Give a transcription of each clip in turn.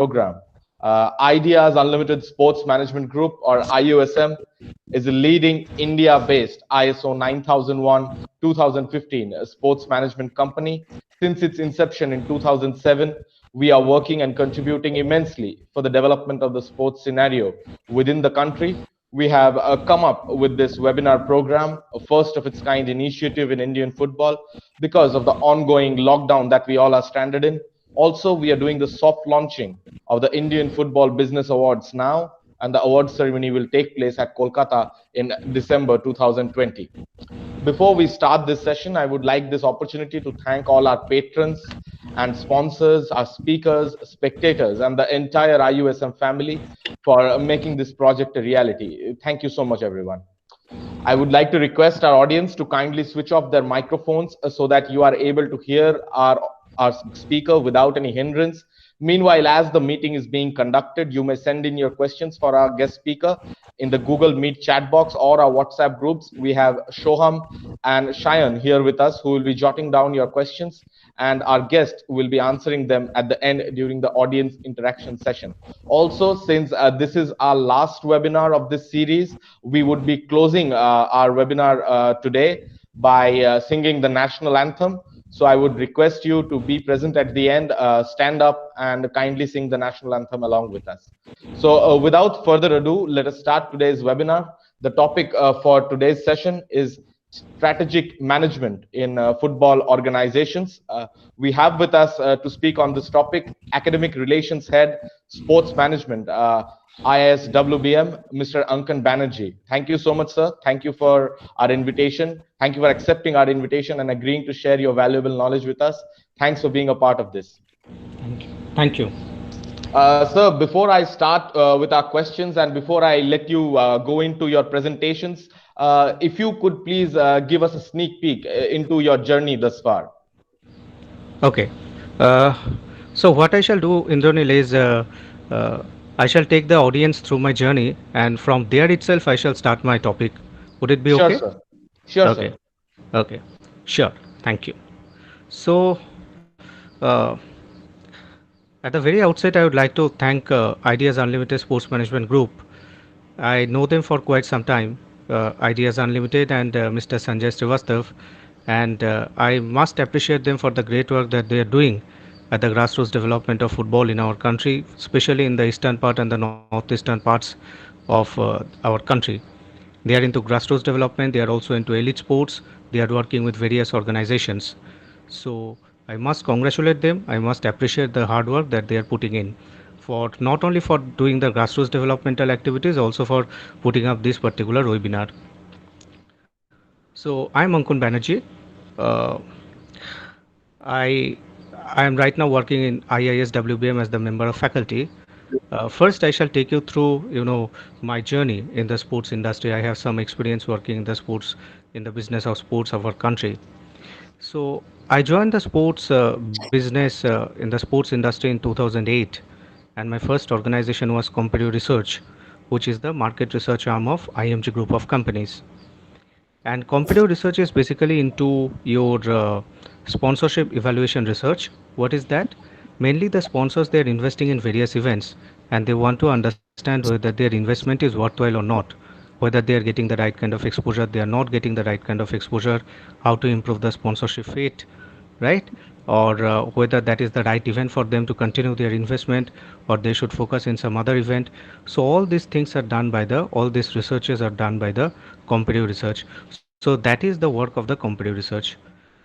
program. Ideas Unlimited Sports Management Group, or IUSM, is a leading India-based ISO 9001:2015 sports management company. Since its inception in 2007, we are working and contributing immensely for the development of the sports scenario within the country. We have come up with this webinar program, a first of its kind initiative in Indian football, because of the ongoing lockdown that we all are stranded in. Also, we are doing the soft launching of the Indian Football Business Awards now, and the award ceremony will take place at Kolkata in December 2020. Before we start this session, I would like this opportunity to thank all our patrons and sponsors, our speakers, spectators, and the entire IUSM family for making this project a reality. Thank you so much, everyone. I would like to request our audience to kindly switch off their microphones so that you are able to hear our speaker without any hindrance. Meanwhile, as the meeting is being conducted, you may send in your questions for our guest speaker in the Google Meet chat box or our WhatsApp groups. We have Shoham and Shayan here with us who will be jotting down your questions, and our guest will be answering them at the end during the audience interaction session. Also, since this is our last webinar of this series, we would be closing our webinar today by singing the national anthem. So I would request you to be present at the end, stand up and kindly sing the national anthem along with us. So without further ado, let us start today's webinar. The topic for today's session is strategic management in football organizations. We have with us to speak on this topic Academic Relations Head, Sports Management, ISWBM, Mr. Ankan Banerjee. Thank you so much, sir. Thank you for our invitation. Thank you for accepting our invitation and agreeing to share your valuable knowledge with us. Thanks for being a part of this. Thank you. Thank you. Sir, before I start with our questions and before I let you go into your presentations, if you could please give us a sneak peek into your journey thus far. Okay. Uh, so what I shall do, Indranil, is uh, I shall take the audience through my journey, and from there itself I shall start my topic. Would it be Sure, okay? sir. Sure, sir. Okay. Okay. Sure. Thank you. So, uh, at the very outset, I would like to thank Ideas Unlimited Sports Management Group. I know them for quite some time, Ideas Unlimited and Mr. Sanjay Srivastav, and I must appreciate them for the great work that they are doing at the grassroots development of football in our country, especially in the eastern part and the northeastern parts of our country. They are into grassroots development, they are also into elite sports, they are working with various organizations. So I must congratulate them, I must appreciate the hard work that they are putting in for not only for doing the grassroots developmental activities, also for putting up this particular webinar. So I'm Ankun Banerjee. Uh, I I am right now working in IISWBM as the member of faculty. First, I shall take you through, my journey in the sports industry. I have some experience working in the sports, in the business of sports of our country. So I joined the sports business in the sports industry in 2008, and my first organization was Competitive Research, which is the market research arm of IMG Group of companies. And competitive research is basically into your sponsorship evaluation research. What is that? Mainly the sponsors, they are investing in various events and they want to understand whether their investment is worthwhile or not, whether they are getting the right kind of exposure, they are not getting the right kind of exposure, how to improve the sponsorship fate, right? Or whether that is the right event for them to continue their investment, or they should focus in some other event. So all these things are done by the, all these researches are done by the competitive research. So that is the work of the competitive research.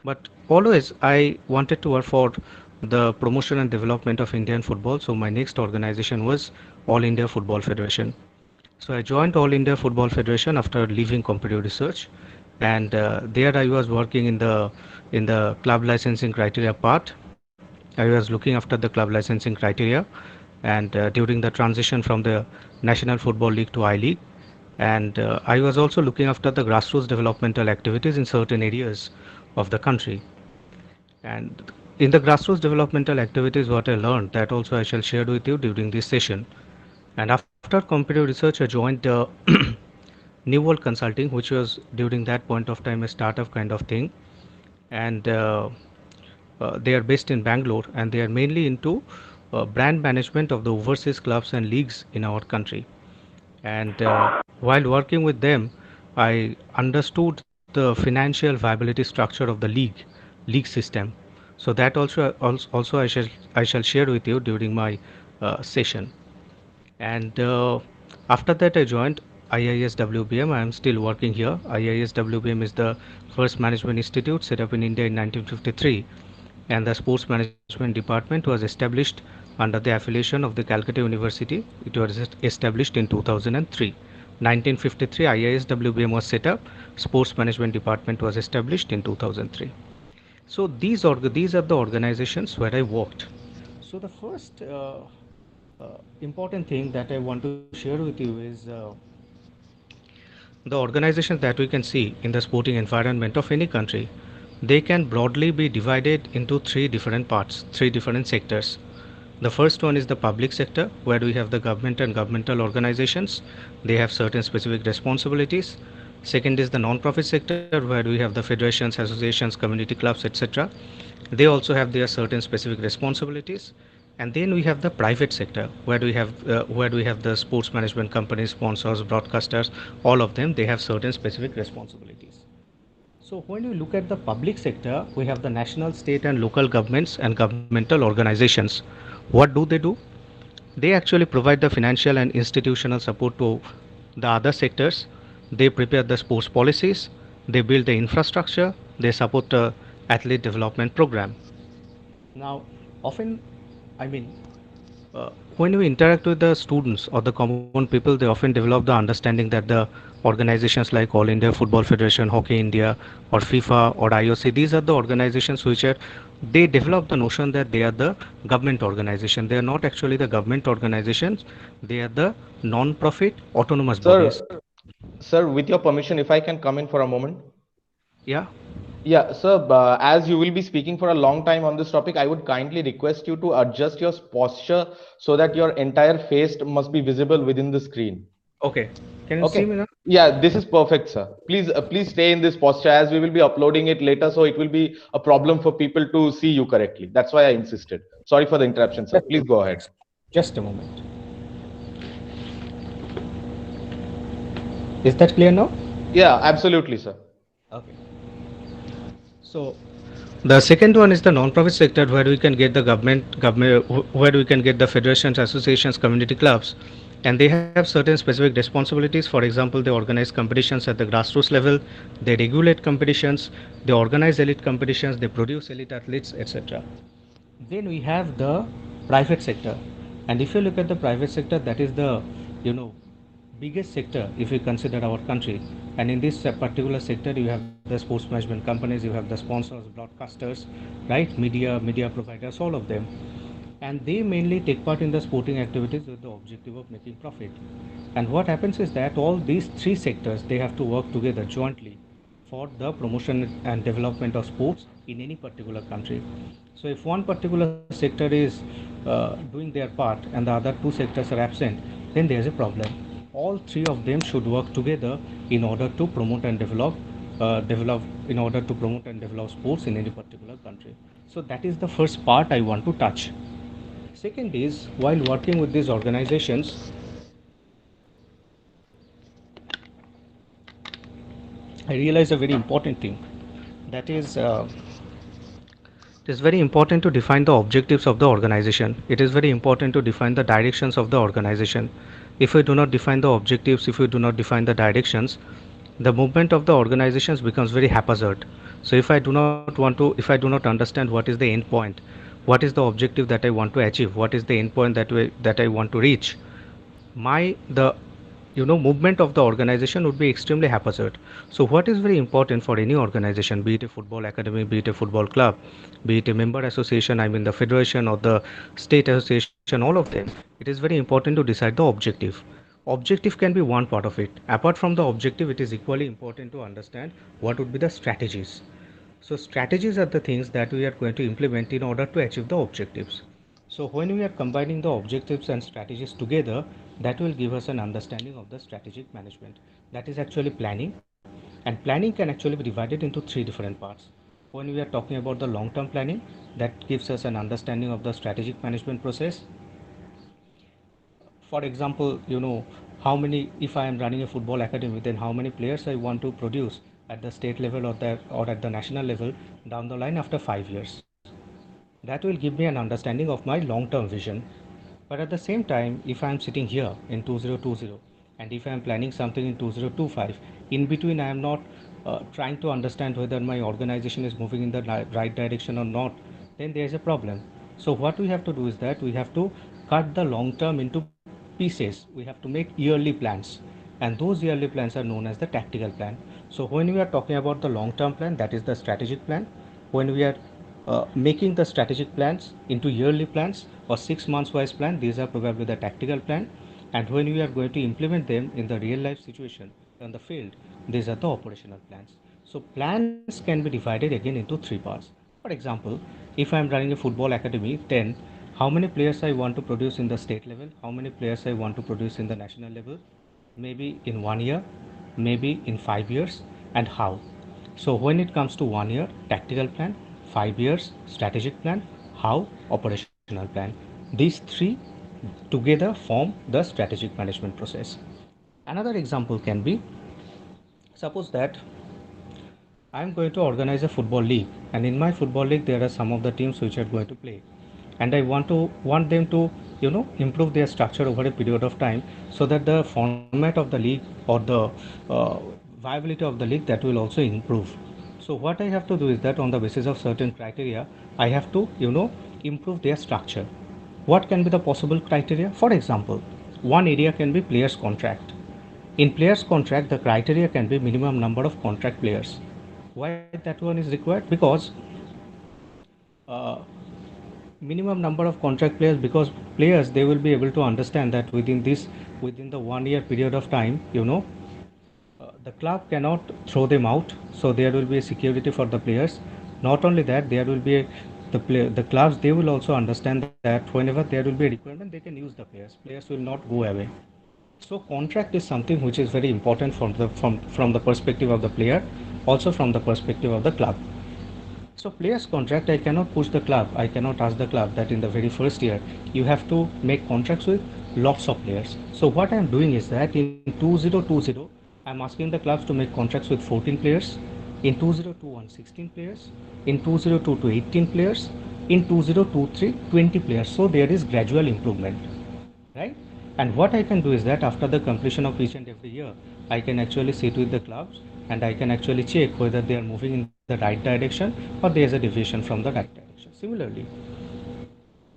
But always I wanted to work for the promotion and development of Indian football. So my next organization was All India Football Federation. So I joined All India Football Federation after leaving competitive research, and there I was working in the club licensing criteria part. I was looking after the club licensing criteria, and during the transition from the National Football League to I League, and I was also looking after the grassroots developmental activities in certain areas of the country. And in the grassroots developmental activities, what I learned, that also I shall share with you during this session. And after competitive research, I joined New World Consulting, which was during that point of time a startup kind of thing, and they are based in Bangalore, and they are mainly into brand management of the overseas clubs and leagues in our country. And while working with them, I understood the financial viability structure of the league system. So that also I shall share with you during my session. And after that, I joined IISWBM. I am still working here. IISWBM is the first management institute set up in India in 1953, and the sports management department was established under the affiliation of the Calcutta University. It was established in 2003. 1953, IISWBM was set up. Sports management department was established in 2003. So these are the organizations where I worked. So the first important thing that I want to share with you is the organizations that we can see in the sporting environment of any country. They can broadly be divided into three different parts, three different sectors. The first one is the public sector, where we have the government and governmental organizations. They have certain specific responsibilities. Second is the non-profit sector, where we have the federations, associations, community clubs, etc. They also have their certain specific responsibilities. And then we have the private sector, where we have the sports management companies, sponsors, broadcasters. All of them, they have certain specific responsibilities. So when you look at the public sector, we have the national, state, and local governments and governmental organizations. What do they do? They actually provide the financial and institutional support to the other sectors. They prepare the sports policies, they build the infrastructure, they support the athlete development program. Now, often, I mean, when we interact with the students or the common people, they often develop the understanding that the organizations like All India Football Federation, Hockey India, or FIFA or IOC, these are the organizations which are, they develop the notion that they are the government organization. They are not actually the government organizations. They are the non-profit autonomous Sir, bodies. sir, with your permission, if I can come in for a moment. Yeah. Yeah, sir, as you will be speaking for a long time on this topic, I would kindly request you to adjust your posture so that your entire face must be visible within the screen. Okay. Can you see Okay. me now? Yeah, this is perfect, sir. Please stay in this posture as we will be uploading it later, so it will be a problem for people to see you correctly. That's why I insisted. Sorry for the interruption, sir. Please go ahead. Just a moment. Is that clear now? Yeah, absolutely, sir. Okay. So the second one is the non-profit sector, where we can get the where we can get the federations, associations, community clubs, and they have certain specific responsibilities. For example, they organize competitions at the grassroots level, they regulate competitions, they organize elite competitions, they produce elite athletes, etc. Then we have the private sector, and if you look at the private sector, that is the, you know, biggest sector if you consider our country. And in this particular sector, you have the sports management companies, you have the sponsors, broadcasters, right, media providers, all of them. And they mainly take part in the sporting activities with the objective of making profit. And what happens is that all these three sectors, they have to work together jointly for the promotion and development of sports in any particular country. So if one particular sector is doing their part and the other two sectors are absent, then there's a problem. All three of them should work together in order to promote and develop sports in any particular country. So that is the first part I want to touch. Second is, while working with these organizations, I realized a very important thing. That is, it is very important to define the objectives of the organization. It is very important to define the directions of the organization. If we do not define the objectives, if we do not define the directions, the movement of the organizations becomes very haphazard. So if I do not understand what is the end point, what is the objective that I want to achieve, what is the end point that I want to reach, my the movement of the organization would be extremely haphazard. So what is very important for any organization, be it a football academy, be it a football club, be it a member association, I mean the federation or the state association, all of them, it is very important to decide the objective. Objective can be one part of it. Apart from the objective, it is equally important to understand what would be the strategies. So strategies are the things that we are going to implement in order to achieve the objectives. So when we are combining the objectives and strategies together, that will give us an understanding of the strategic management. That is actually planning. And planning can actually be divided into three different parts. when we are talking about the long term planning, that gives us an understanding of the strategic management process. For example, how many, if I am running a football academy, then how many players I want to produce at the state level or at the national level down the line after 5 years. That will give me an understanding of my long term vision. But at the same time, if I am sitting here in 2020 and if I am planning something in 2025, in between I am not trying to understand whether my organization is moving in the right direction or not, then there is a problem. So what we have to do is that we have to cut the long term into pieces. We have to make yearly plans, and those yearly plans are known as the tactical plan. So when we are talking about the long term plan, that is the strategic plan. When we are making the strategic plans into yearly plans or 6 months wise plan, these are probably the tactical plan. And when we are going to implement them in the real life situation on the field, these are the operational plans. So plans can be divided again into three parts. For example, if I am running a football academy, then how many players I want to produce in the state level, how many players I want to produce in the national level, maybe in 1 year, maybe in 5 years, and how. So when it comes to 1 year, tactical plan, 5 years, strategic plan, how, operational plan. These three together form the strategic management process. Another example can be, suppose that I am going to organize a football league, and in my football league there are some of the teams which are going to play, and I want them to improve their structure over a period of time, so that the format of the league or the uh, viability of the league, that will also improve. So what I have to do is that on the basis of certain criteria, I have to improve their structure. What can be the possible criteria? For example, one area can be players contract. In players contract, the criteria can be minimum number of contract players. Why that one is required? Because uh, minimum number of contract players, because players, they will be able to understand that within the 1 year period of time, the club cannot throw them out, so there will be a security for the players. Not only that, there will be the clubs, they will also understand that whenever there will be a requirement, they can use the players will not go away. So contract is something which is very important from the perspective of the player, also from the perspective of the club. So players contract, I cannot push the club, I cannot ask the club that in the very first year you have to make contracts with lots of players. So what I am doing is that in 2020 I am asking the clubs to make contracts with 14 players, in 2021 16 players, in 2022 18 players, in 2023 20 players. So there is gradual improvement, right? And what I can do is that after the completion of each and every year, I can actually sit with the clubs and I can actually check whether they are moving in the right direction or there is a deviation from the right direction. Similarly,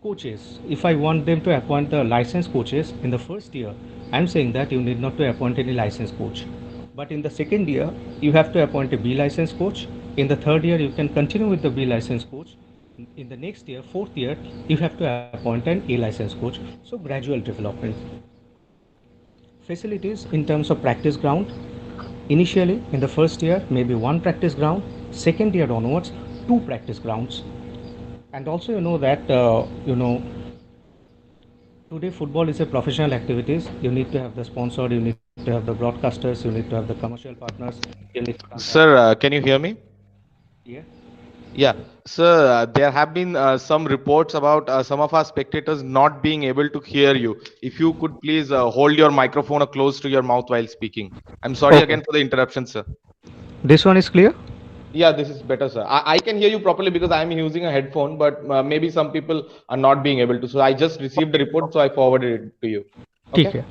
coaches, if I want them to appoint the licensed coaches in the first year, I'm saying that you need not to appoint any licensed coach. But in the second year, you have to appoint a B licensed coach. In the third year, you can continue with the B licensed coach. In the next year, fourth year, you have to appoint an A licensed coach. So gradual development. Facilities in terms of practice ground. Initially, in the first year, maybe one practice ground. Second year onwards, two practice grounds. And also, that today football is a professional activities. You need to have the sponsor, you need to have the broadcasters, you need to have the commercial partners, you need to run the Sir, can you hear me? yeah. Yeah, sir, there have been some reports about some of our spectators not being able to hear you. If you could please hold your microphone close to your mouth while speaking. I'm sorry Okay. again for the interruption, sir. This one is clear. Yeah, this is better, sir. I can hear you properly because I'm using a headphone, but maybe some people are not being able to. So I just received the report, so I forwarded it to you. ठीक Okay? है.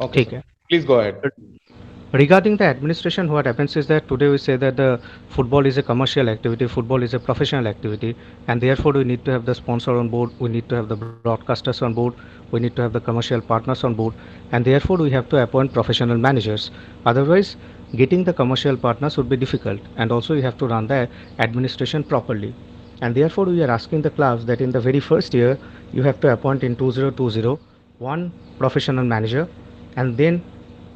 Okay, ठीक sir. है. Please go ahead. Regarding the administration, what happens is that today we say that the football is a commercial activity, football is a professional activity, and therefore we need to have the sponsor on board, we need to have the broadcasters on board, we need to have the commercial partners on board, and therefore we have to appoint professional managers. Otherwise, getting the commercial partners would be difficult, and also you have to run the administration properly. And therefore, we are asking the clubs that in the very first year, you have to appoint in 2020 one professional manager, and then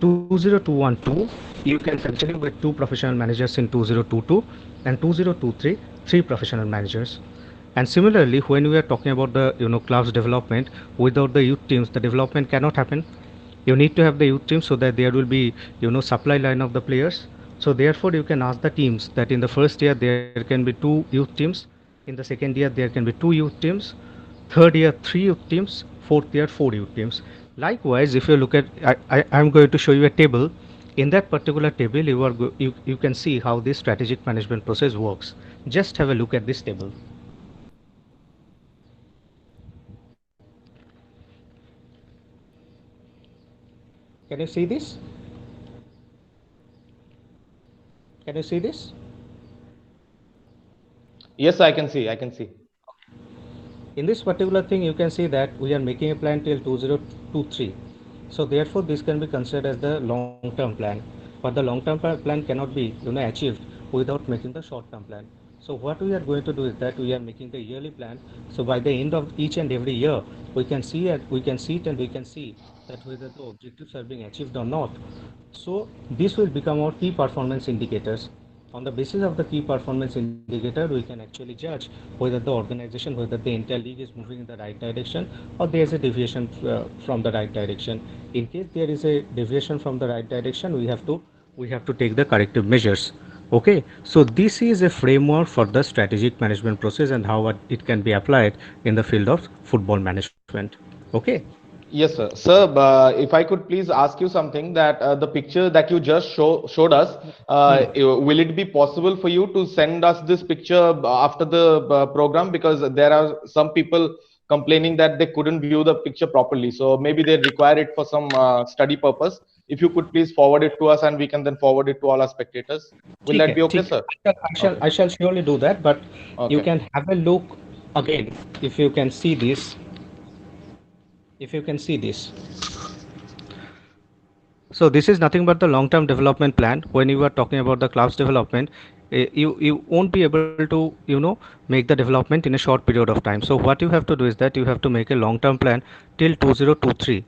20212 you can continue with two professional managers in 2022, and 2023 three professional managers. And similarly, when we are talking about the clubs development, without the youth teams the development cannot happen. You need to have the youth team so that there will be supply line of the players. So therefore, you can ask the teams that in the first year there can be two youth teams, in the second year there can be two youth teams, third year three youth teams, fourth year four youth teams. Likewise, if you look at, I'm going to show you a table. In that particular table, you can see how this strategic management process works. Just have a look at this table. Can you see this? Can you see this? Yes, I can see. I can see. In this particular thing, you can see that we are making a plan till 2023. So therefore, this can be considered as the long-term plan. But the long-term plan cannot be achieved without making the short-term plan. So what we are going to do is that we are making the yearly plan. So by the end of each and every year, we can see it and we can see that whether the objectives are being achieved or not. So this will become our key performance indicators. On the basis of the key performance indicator, we can actually judge whether the organization, whether the entire league is moving in the right direction or there is a deviation from the right direction. In case there is a deviation from the right direction, we have to take the corrective measures. Okay, so this is a framework for the strategic management process and how it can be applied in the field of football management. Okay. Yes, sir. Sir, if I could please ask you something, that the picture that you just showed us, will it be possible for you to send us this picture after the program? Because there are some people complaining that they couldn't view the picture properly. So maybe they require it for some study purpose. If you could please forward it to us and we can then forward it to all our spectators. Will ठीक that है, be okay, ठीक है. sir? I Okay. shall surely do that, but you Okay. can have a look again if you can see this. If you can see this. So this is nothing but the long-term development plan. When you are talking about the club's development, you won't be able to make the development in a short period of time. So what you have to do is that you have to make a long-term plan till 2023.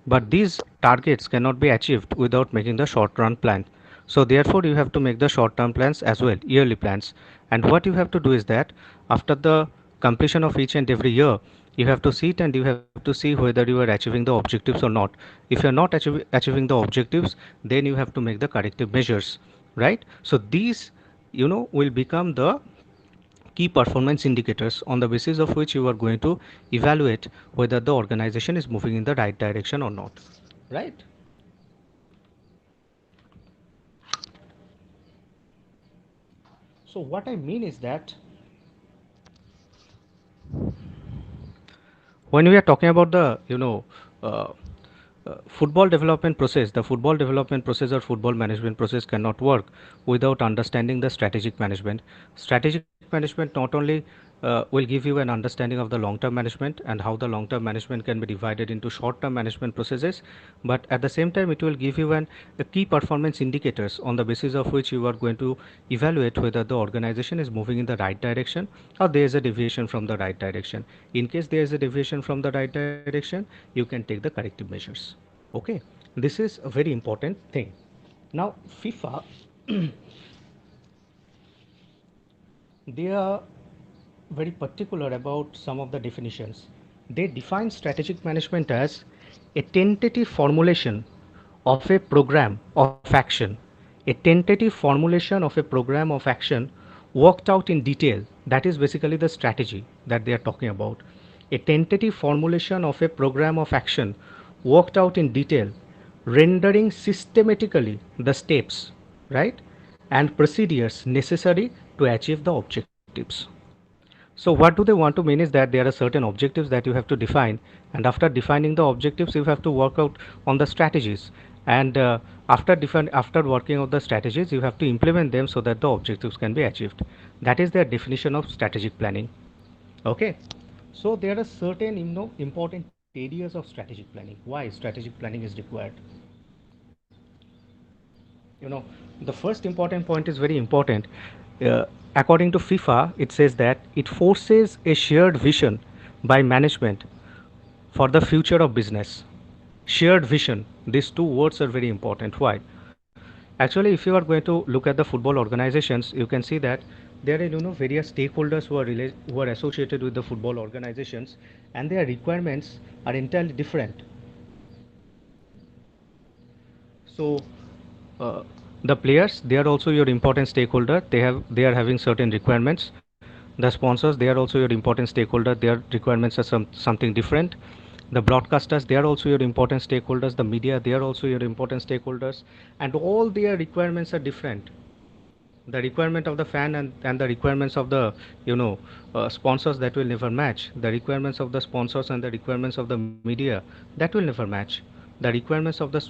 But these targets cannot be achieved without making the short-run plan. So therefore you have to make the short-term plans as well, yearly plans. And what you have to do is that after the completion of each and every year, you have to sit and you have to see whether you are achieving the objectives or not. If you are not achieving the objectives, then you have to make the corrective measures, right? So these will become the key performance indicators on the basis of which you are going to evaluate whether the organization is moving in the right direction or not, right? So what I mean is that when we are talking about the uh, football development process, the football development process or football management process cannot work without understanding the strategic management. Strategic management not only will give you an understanding of the long term management and how the long term management can be divided into short term management processes, but at the same time it will give you a key performance indicators on the basis of which you are going to evaluate whether the organization is moving in the right direction or there is a deviation from the right direction. In case there is a deviation from the right direction, you can take the corrective measures. Okay, this is a very important thing. Now FIFA, they are very particular about some of the definitions. They define strategic management as a tentative formulation of a program of action. A tentative formulation of a program of action worked out in detail. That is basically the strategy that they are talking about. A tentative formulation of a program of action worked out in detail, rendering systematically the steps, right, and procedures necessary to achieve the objectives. So what do they want to mean is that there are certain objectives that you have to define, and after defining the objectives, you have to work out on the strategies. And after working out the strategies, you have to implement them so that the objectives can be achieved. That is their definition of strategic planning. Okay, so there are certain important areas of strategic planning. Why strategic planning is required? you know the first important point is very important. According to FIFA, it says that it forces a shared vision by management for the future of business. Shared vision, these two words are very important. Why? Actually, if you are going to look at the football organizations, you can see that there are various stakeholders who are associated with the football organizations, and their requirements are entirely different. So uh, The players, they are also your important stakeholder. They are having certain requirements. The sponsors, they are also your important stakeholder. Their requirements are something different. The broadcasters, they are also your important stakeholders. The media, they are also your important stakeholders, and all their requirements are different. The requirement of the fan and the requirements of the, you know, sponsors, that will never match. The requirements of the sponsors and the requirements of the media, that will never match. The requirements of the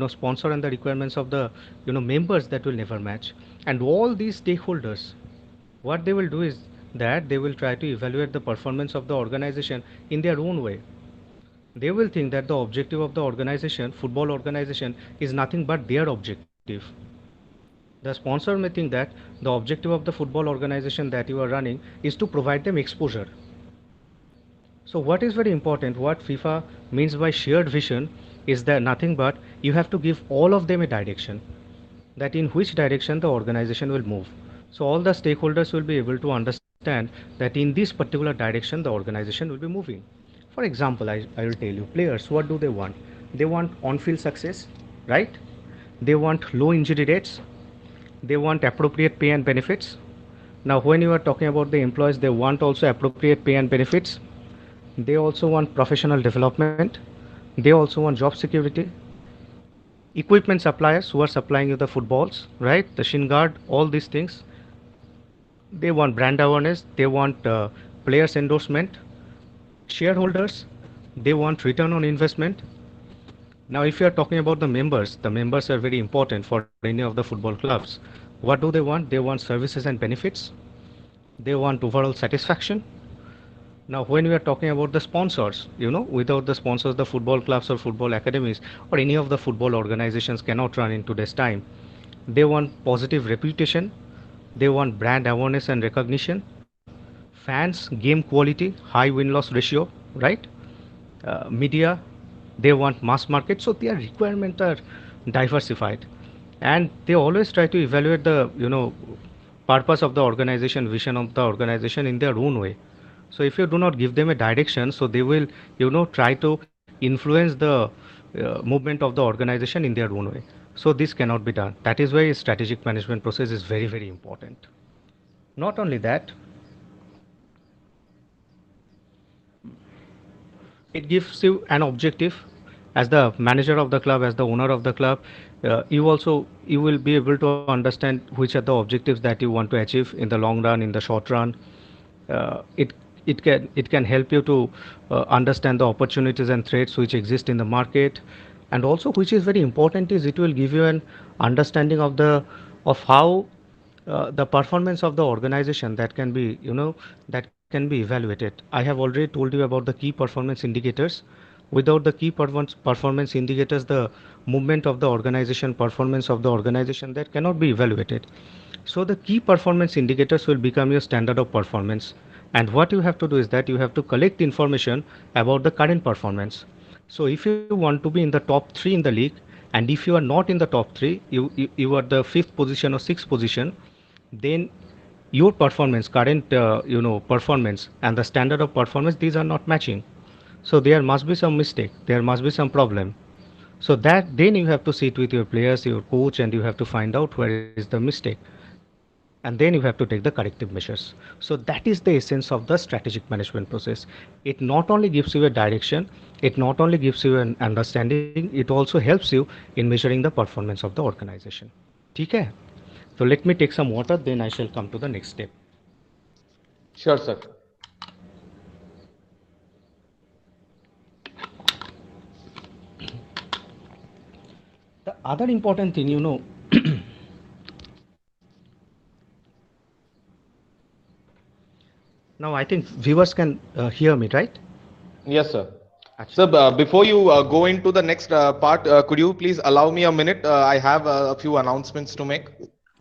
sponsor and the requirements of the, members, that will never match. And all these stakeholders, what they will do is that they will try to evaluate the performance of the organization in their own way. They will think that the objective of the organization, football organization, is nothing but their objective. The sponsor may think that the objective of the football organization that you are running is to provide them exposure. So what is very important, what FIFA means by shared vision, is that nothing but you have to give all of them a direction, that in which direction the organization will move. So all the stakeholders will be able to understand that in this particular direction the organization will be moving. For example, I will tell you, players, what do they want? They want on-field success, right? They want low injury rates. They want appropriate pay and benefits. Now, when you are talking about the employees, they want also appropriate pay and benefits. They also want professional development. They also want job security. Equipment suppliers who are supplying you the footballs, right? The shin guard, all these things. They want brand awareness. They want players endorsement. Shareholders, they want return on investment. Now, if you are talking about the members are very important for any of the football clubs. What do they want? They want services and benefits. They want overall satisfaction. Now, when we are talking about the sponsors, without the sponsors, the football clubs or football academies or any of the football organizations cannot run in today's time. They want positive reputation. They want brand awareness and recognition. Fans, game quality, high win-loss ratio, right? Media, they want mass market. So their requirements are diversified, and they always try to evaluate the purpose of the organization, vision of the organization in their own way. So if you do not give them a direction, so they will try to influence the movement of the organization in their own way. So this cannot be done. That is why strategic management process is very, very important. Not only that, it gives you an objective. As the manager of the club, as the owner of the club, you will be able to understand which are the objectives that you want to achieve in the long run, in the short run. Uh, it it can it can help you to understand the opportunities and threats which exist in the market. And also, which is very important, is it will give you an understanding of how the performance of the organization that can be evaluated. I have already told you about the key performance indicators. Without the key performance indicators, the movement of the organization, performance of the organization, that cannot be evaluated. So the key performance indicators will become your standard of performance. And what you have to do is that you have to collect information about the current performance. So if you want to be in the top 3 in the league, and if you are not in the top 3, you are the 5th position or 6th position, then your performance, current performance, and the standard of performance, these are not matching. So there must be some mistake, there must be some problem. So that then you have to sit with your players, your coach, and you have to find out where is the mistake, and then you have to take the corrective measures. So that is the essence of the strategic management process. It not only gives you a direction, it not only gives you an understanding, it also helps you in measuring the performance of the organization. Okay. So let me take some water, then I shall come to the next step. Sure, sir. The other important thing, now I think viewers can hear me, right? Yes, sir. Achha. So, before you go into the next part, could you please allow me a minute? I have a few announcements to make.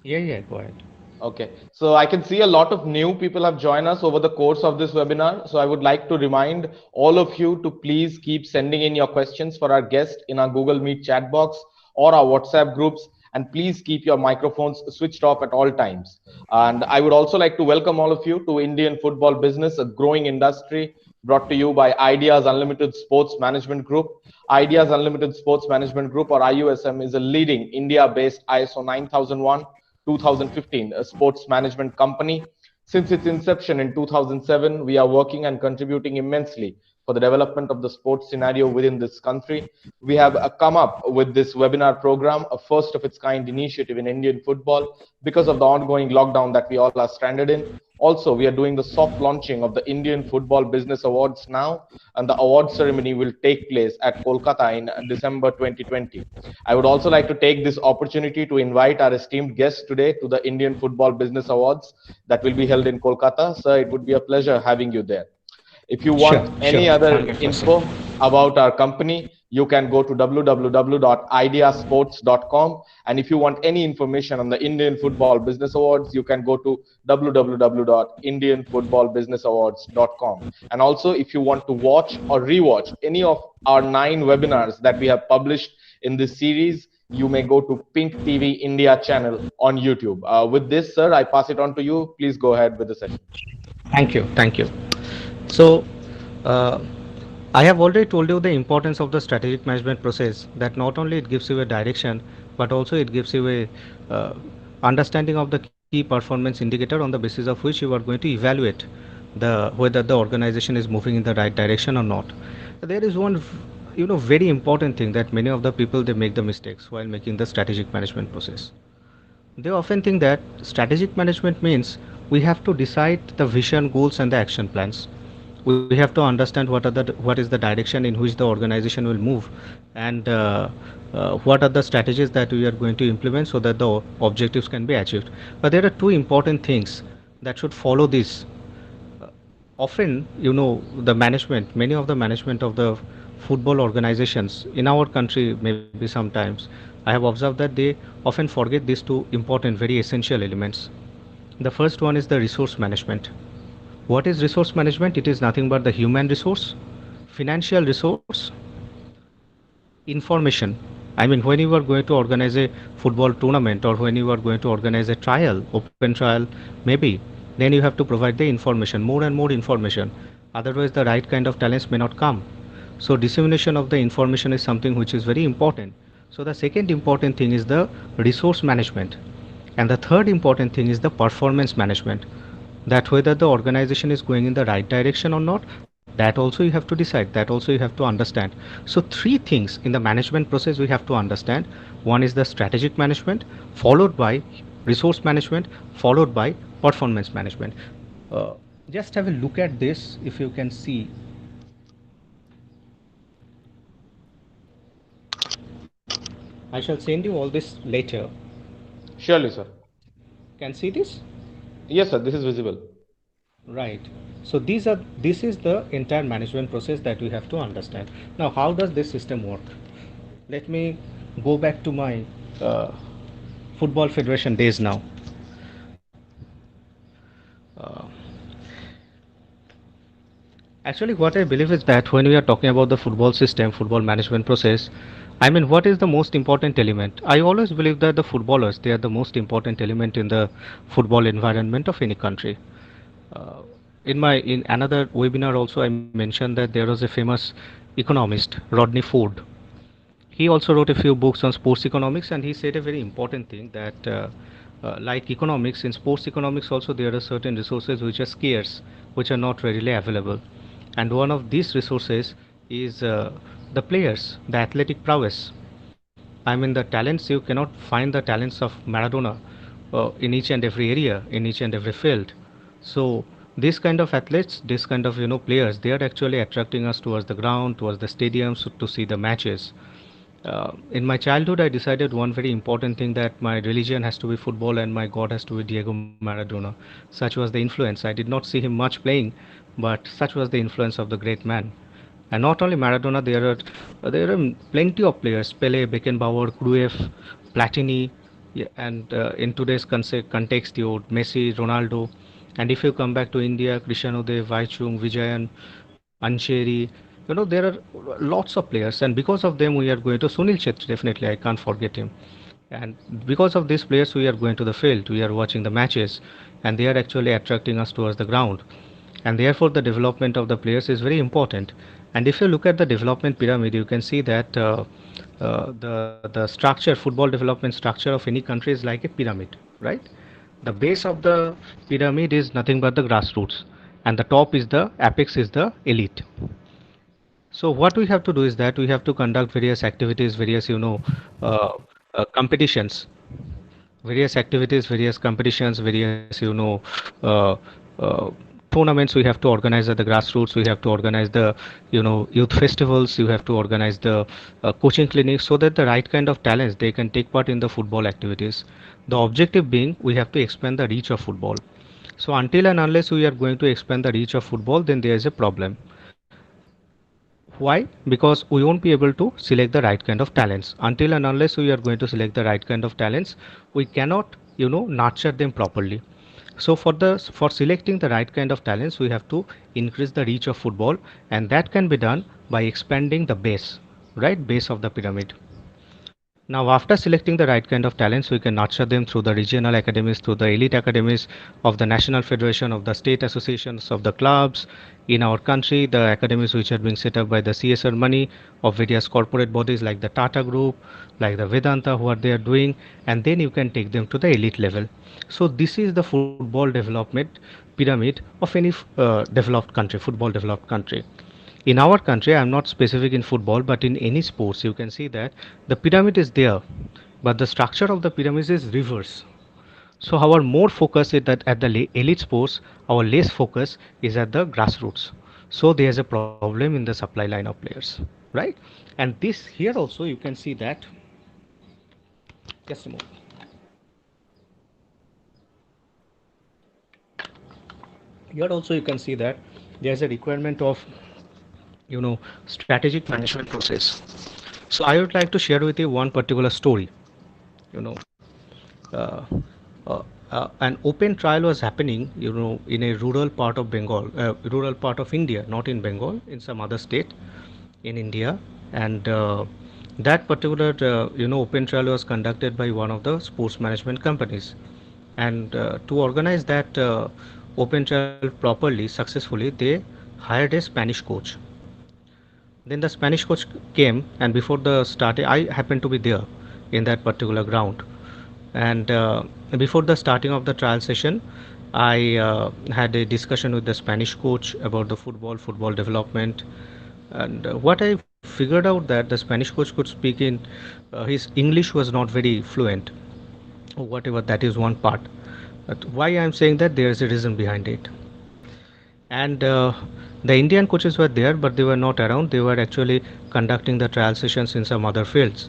Yeah, go ahead. Okay, so I can see a lot of new people have joined us over the course of this webinar. So I would like to remind all of you to please keep sending in your questions for our guest in our Google Meet chat box or our WhatsApp groups. And please keep your microphones switched off at all times. And I would also like to welcome all of you to Indian football business, a growing industry brought to you by Ideas Unlimited Sports Management Group. Ideas Unlimited Sports Management Group, or IUSM, is a leading India-based ISO 9001 2015 sports management company. Since its inception in 2007, we are working and contributing immensely for the development of the sports scenario within this country. We have come up with this webinar program, a first of its kind initiative in Indian football, because of the ongoing lockdown that we all are stranded in. Also, we are doing the soft launching of the Indian Football Business Awards now, and the award ceremony will take place at Kolkata in December 2020. I would also like to take this opportunity to invite our esteemed guests today to the Indian Football Business Awards that will be held in Kolkata. Sir, it would be a pleasure having you there. If you Sure, want sure, any other 100%. info about our company, you can go to www.ideasports.com. And if you want any information on the Indian Football Business Awards, you can go to www.indianfootballbusinessawards.com. And also, if you want to watch or rewatch any of our 9 webinars that we have published in this series, you may go to Pink TV India channel on YouTube. With this, sir, I pass it on to you. Please go ahead with the session. Thank you, thank you. So, uh, I have already told you the importance of the strategic management process. That not only it gives you a direction, but also it gives you a understanding of the key performance indicator on the basis of which you are going to evaluate the whether the organization is moving in the right direction or not. There is one, very important thing that many of the people they make the mistakes while making the strategic management process. They often think that strategic management means we have to decide the vision, goals, and the action plans. We have to understand what is the direction in which the organization will move, and what are the strategies that we are going to implement so that the objectives can be achieved. But there are two important things that should follow this. Often, the management, many of the management of the football organizations in our country, maybe sometimes, I have observed that they often forget these two important, very essential elements. The first one is the resource management. What is resource management? It is nothing but the human resource, financial resource, information. I mean, when you are going to organize a football tournament, or when you are going to organize a trial, open trial, maybe, then you have to provide the information, more and more information. Otherwise, the right kind of talents may not come. So, dissemination of the information is something which is very important. So, the second important thing is the resource management. And the third important thing is the performance management, that whether the organization is going in the right direction or not, that also you have to decide, that also you have to understand. So three things in the management process we have to understand. One is the strategic management, followed by resource management, followed by performance management. uh, just have a look at this. If you can see, I shall send you all this later. Surely, sir. Can see this? Yes, sir, this is visible. Right. So this is the entire management process that we have to understand. Now, how does this system work? Let me go back to my uh, football federation days now. Uh, Actually, what I believe is that when we are talking about the football system, football management process, I mean, what is the most important element? I always believe that the footballers, they are the most important element in the football environment of any country. Uh, in another webinar also, I mentioned that there was a famous economist, Rodney Ford. He also wrote a few books on sports economics, and he said a very important thing that like economics, in sports economics also there are certain resources which are scarce, which are not readily available. And one of these resources is the players, the athletic prowess. I mean, the talents, you cannot find the talents of Maradona in each and every area, in each and every field. So these kind of athletes, this kind of players, they are actually attracting us towards the ground, towards the stadiums to see the matches. In my childhood, I decided one very important thing, that my religion has to be football and my God has to be Diego Maradona. Such was the influence. I did not see him much playing, but such was the influence of the great man. And not only Maradona, there are plenty of players: Pele, Beckenbauer, Cruyff, Platini, yeah, and in today's context, you Messi, Ronaldo. And if you come back to India, Cristiano De, Vaichung, Vijayan, Ancheri, there are lots of players, and because of them, we are going to Sunil Chetri. Definitely, I can't forget him. And because of these players, we are going to the field, we are watching the matches, and they are actually attracting us towards the ground. and therefore the development of the players is very important. And if you look at the development pyramid, you can see that the structure, football development structure of any country is like a pyramid, right? The base of the pyramid is nothing but the grassroots, and the top is the apex is the elite. So what we have to do is that we have to conduct various activities, various uh, competitions, various competitions, various uh, uh, tournaments we have to organize at the grassroots. We have to organize the youth festivals. You have to organize the coaching clinics so that the right kind of talents they can take part in the football activities. The objective being we have to expand the reach of football. So until and unless we are going to expand the reach of football, then there is a problem. Why? Because we won't be able to select the right kind of talents. Until and unless we are going to select the right kind of talents, we cannot, nurture them properly. So for selecting the right kind of talents, we have to increase the reach of football, and that can be done by expanding the base, right? Base of the pyramid. Now, after selecting the right kind of talents, we can nurture them through the regional academies, through the elite academies of the national federation, of the state associations, of the clubs in our country, the academies which are being set up by the CSR money of various corporate bodies like the Tata Group, like the Vedanta, who are they are doing, and then you can take them to the elite level. So this is the football development pyramid of any developed country, football developed country. In our country, I'm not specific in football, but in any sports you can see that the pyramid is there, but the structure of the pyramid is reverse. So our more focus is that at the elite sports, our less focus is at the grassroots. So there's a problem in the supply line of players, right? And this here also you can see that, just a moment. Here also you can see that there's a requirement of strategic management process. So I would like to share with you one particular story. you know uh, an open trial was happening in a rural part of Bengal, rural part of India, not in Bengal, in some other state in India. And that particular open trial was conducted by one of the sports management companies. And to organize that open trial properly, successfully, they hired a Spanish coach. Then the Spanish coach came, and before the start, I happened to be there in that particular ground. And before the starting of the trial session, I had a discussion with the Spanish coach about the football development. And what I figured out that the Spanish coach could speak in his English was not very fluent, whatever, that is one part. But why I'm saying that, there is a reason behind it. And the Indian coaches were there, but they were not around. They were actually conducting the trial sessions in some other fields.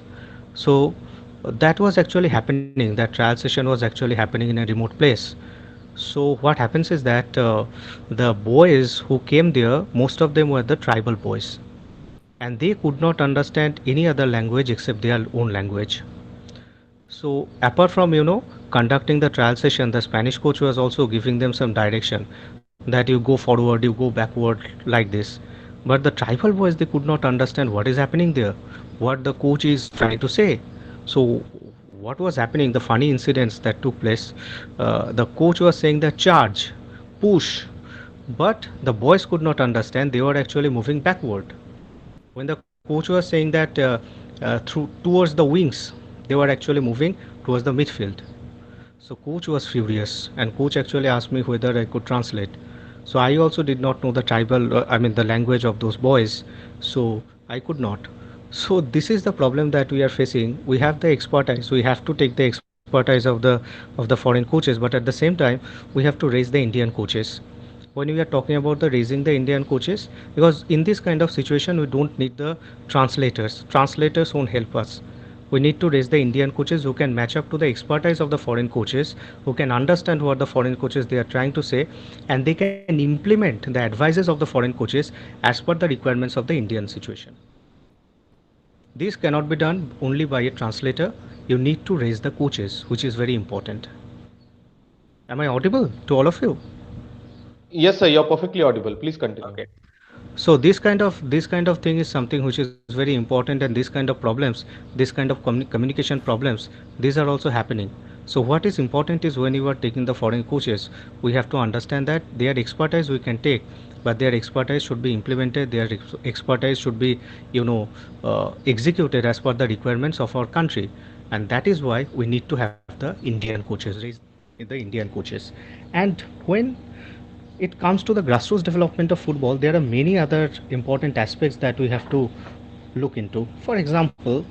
So that was actually happening. That trial session was actually happening in a remote place. So what happens is that the boys who came there, most of them were the tribal boys, and they could not understand any other language except their own language. So apart from conducting the trial session, the Spanish coach was also giving them some direction that you go forward, you go backward, like this. But the tribal boys, they could not understand what is happening there, what the coach is trying to say. So what was happening? The funny incidents that took place. The coach was saying the charge, push, but the boys could not understand. They were actually moving backward. When the coach was saying that through towards the wings, they were actually moving towards the midfield. So coach was furious, and coach actually asked me whether I could translate. So I also did not know the tribal, I mean the language of those boys, so I could not. So this is the problem that we are facing. We have the expertise. We have to take the expertise of the foreign coaches, but at the same time, we have to raise the Indian coaches. When we are talking about the raising the Indian coaches, because in this kind of situation, we don't need the translators. Translators won't help us. We need to raise the Indian coaches who can match up to the expertise of the foreign coaches, who can understand what the foreign coaches they are trying to say, and they can implement the advices of the foreign coaches as per the requirements of the Indian situation. This cannot be done only by a translator. You need to raise the coaches, which is very important. Am I audible to all of you? Yes, sir, you're perfectly audible. Please continue. Okay. So this kind of thing is something which is very important, and this kind of problems, this kind of communication problems, these are also happening. So what is important is when you are taking the foreign coaches, we have to understand that their expertise we can take, but their expertise should be implemented, their expertise should be, executed as per the requirements of our country. And that is why we need to have the Indian coaches, the Indian coaches. And when it comes to the grassroots development of football, there are many other important aspects that we have to look into. For example,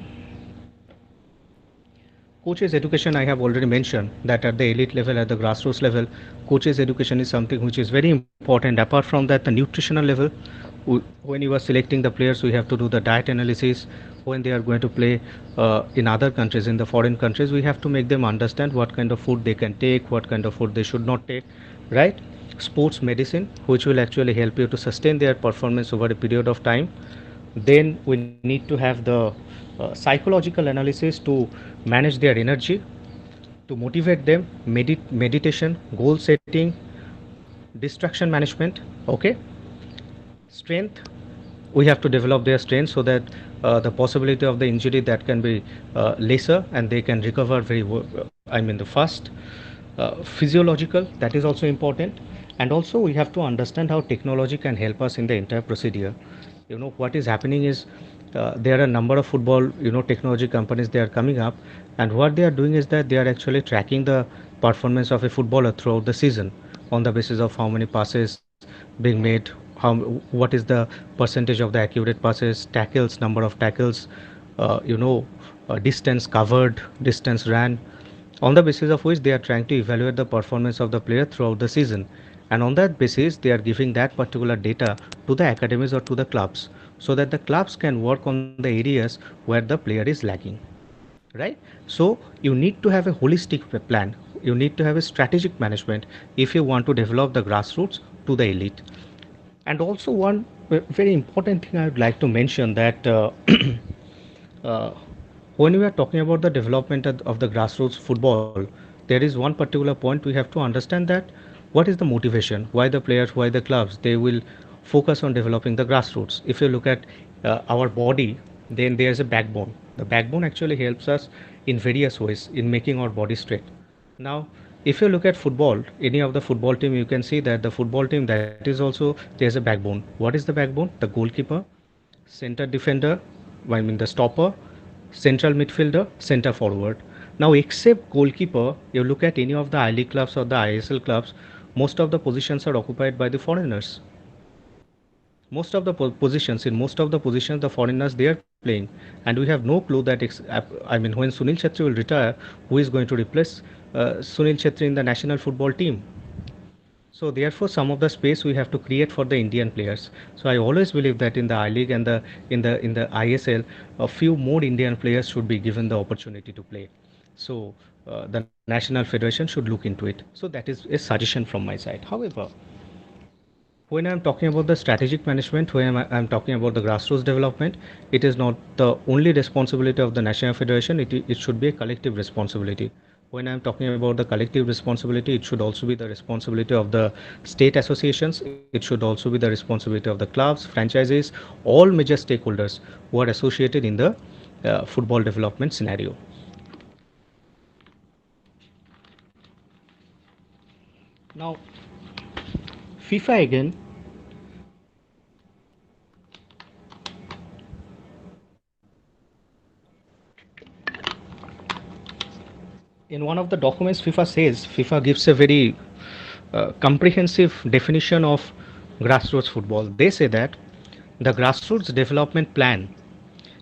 coaches education, I have already mentioned that at the elite level, at the grassroots level, coaches education is something which is very important. Apart from that, the nutritional level, when you are selecting the players, we have to do the diet analysis. When they are going to play in other countries, in the foreign countries, we have to make them understand what kind of food they can take, what kind of food they should not take, right? Sports medicine, which will actually help you to sustain their performance over a period of time. Then we need to have the psychological analysis to manage their energy, to motivate them, meditation, goal setting, distraction management. Okay, strength, we have to develop their strength so that the possibility of the injury that can be lesser, and they can recover I mean the fast. Physiological, that is also important. And also we have to understand how technology can help us in the entire procedure. What is happening is, there are a number of football technology companies, they are coming up, and what they are doing is that they are actually tracking the performance of a footballer throughout the season on the basis of how many passes being made, how what is the percentage of the accurate passes, tackles, number of tackles, distance covered, distance ran, on the basis of which they are trying to evaluate the performance of the player throughout the season. And on that basis they are giving that particular data to the academies or to the clubs, so that the clubs can work on the areas where the player is lacking, right? So you need to have a holistic plan, you need to have a strategic management if you want to develop the grassroots to the elite. And also one very important thing I would like to mention, that uh, when we are talking about the development of the grassroots football, there is one particular point we have to understand, that what is the motivation, why the players, why the clubs, they will focus on developing the grassroots. If you look at our body, then there's a backbone. The backbone actually helps us in various ways in making our body straight. Now, if you look at football, any of the football team, you can see that the football team, that is also, there's a backbone. What is the backbone? The goalkeeper, center defender, I mean the stopper, central midfielder, center forward. Now, except goalkeeper, you look at any of the I League clubs or the ISL clubs, most of the positions are occupied by the foreigners. Most of the positions, in most of the positions, the foreigners they are playing, and we have no clue that I mean, when Sunil Chetri will retire, who is going to replace Sunil Chetri in the national football team? So therefore, some of the space we have to create for the Indian players. So I always believe that in the I League and the ISL, a few more Indian players should be given the opportunity to play. So the national federation should look into it. So that is a suggestion from my side. However, when I'm talking about the strategic management, when I'm talking about the grassroots development, it is not the only responsibility of the national federation. It should be a collective responsibility. When I'm talking about the collective responsibility, it should also be the responsibility of the state associations. It should also be the responsibility of the clubs, franchises, all major stakeholders who are associated in the football development scenario. Now, FIFA again, in one of the documents, FIFA gives a very comprehensive definition of grassroots football. They say that the grassroots development plan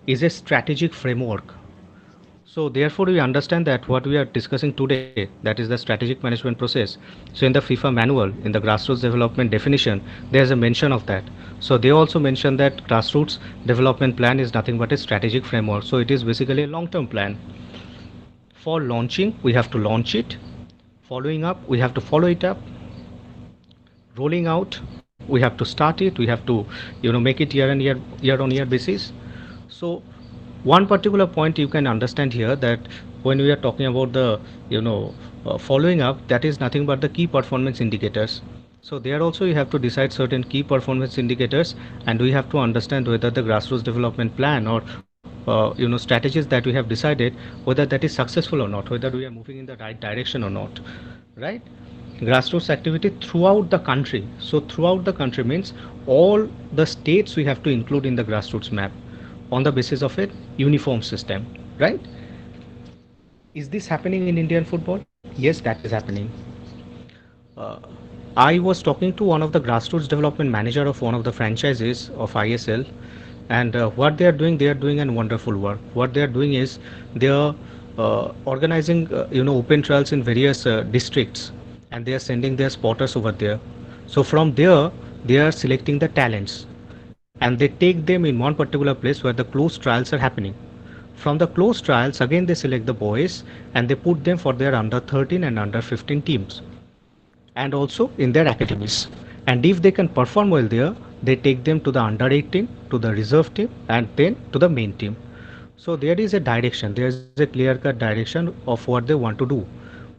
is a strategic framework. So therefore, we understand that what we are discussing today, that is the strategic management process. So in the FIFA manual, in the grassroots development definition, there is a mention of that. So they also mention that grassroots development plan is nothing but a strategic framework. So it is basically a long-term plan. For launching, we have to launch it. Following up, we have to follow it up. Rolling out, we have to start it. We have to make it year on year basis. So one particular point you can understand here, that when we are talking about the following up, that is nothing but the key performance indicators. So there also you have to decide certain key performance indicators, and we have to understand whether the grassroots development plan or strategies that we have decided, whether that is successful or not, whether we are moving in the right direction or not, right? Grassroots activity throughout the country. So throughout the country means all the states we have to include in the grassroots map on the basis of a uniform system, right? Is this happening in Indian football? Yes, that is happening. Uh, I was talking to one of the grassroots development manager of one of the franchises of ISL, and what they are doing a wonderful work. What they are doing is they are organizing, open trials in various districts, and they are sending their spotters over there. So from there, they are selecting the talents, and they take them in one particular place where the closed trials are happening. From the closed trials, again they select the boys and they put them for their under 13 and under 15 teams and also in their academies. And if they can perform well there, they take them to the under 18, to the reserve team, and then to the main team. So there is a direction, there is a clear cut direction of what they want to do.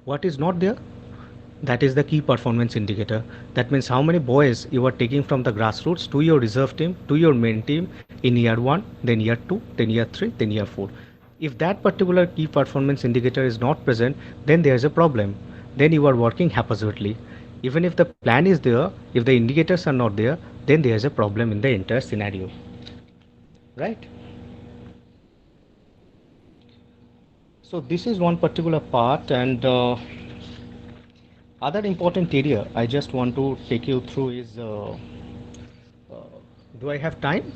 What is not there? That is the key performance indicator. That means how many boys you are taking from the grassroots to your reserve team, to your main team in year 1, then year 2, then year 3, then year 4. If that particular key performance indicator is not present, then there is a problem. Then you are working haphazardly. Even if the plan is there, if the indicators are not there, then there is a problem in the entire scenario. Right? So this is one particular part, and other important area I just want to take you through is uh, do I have time?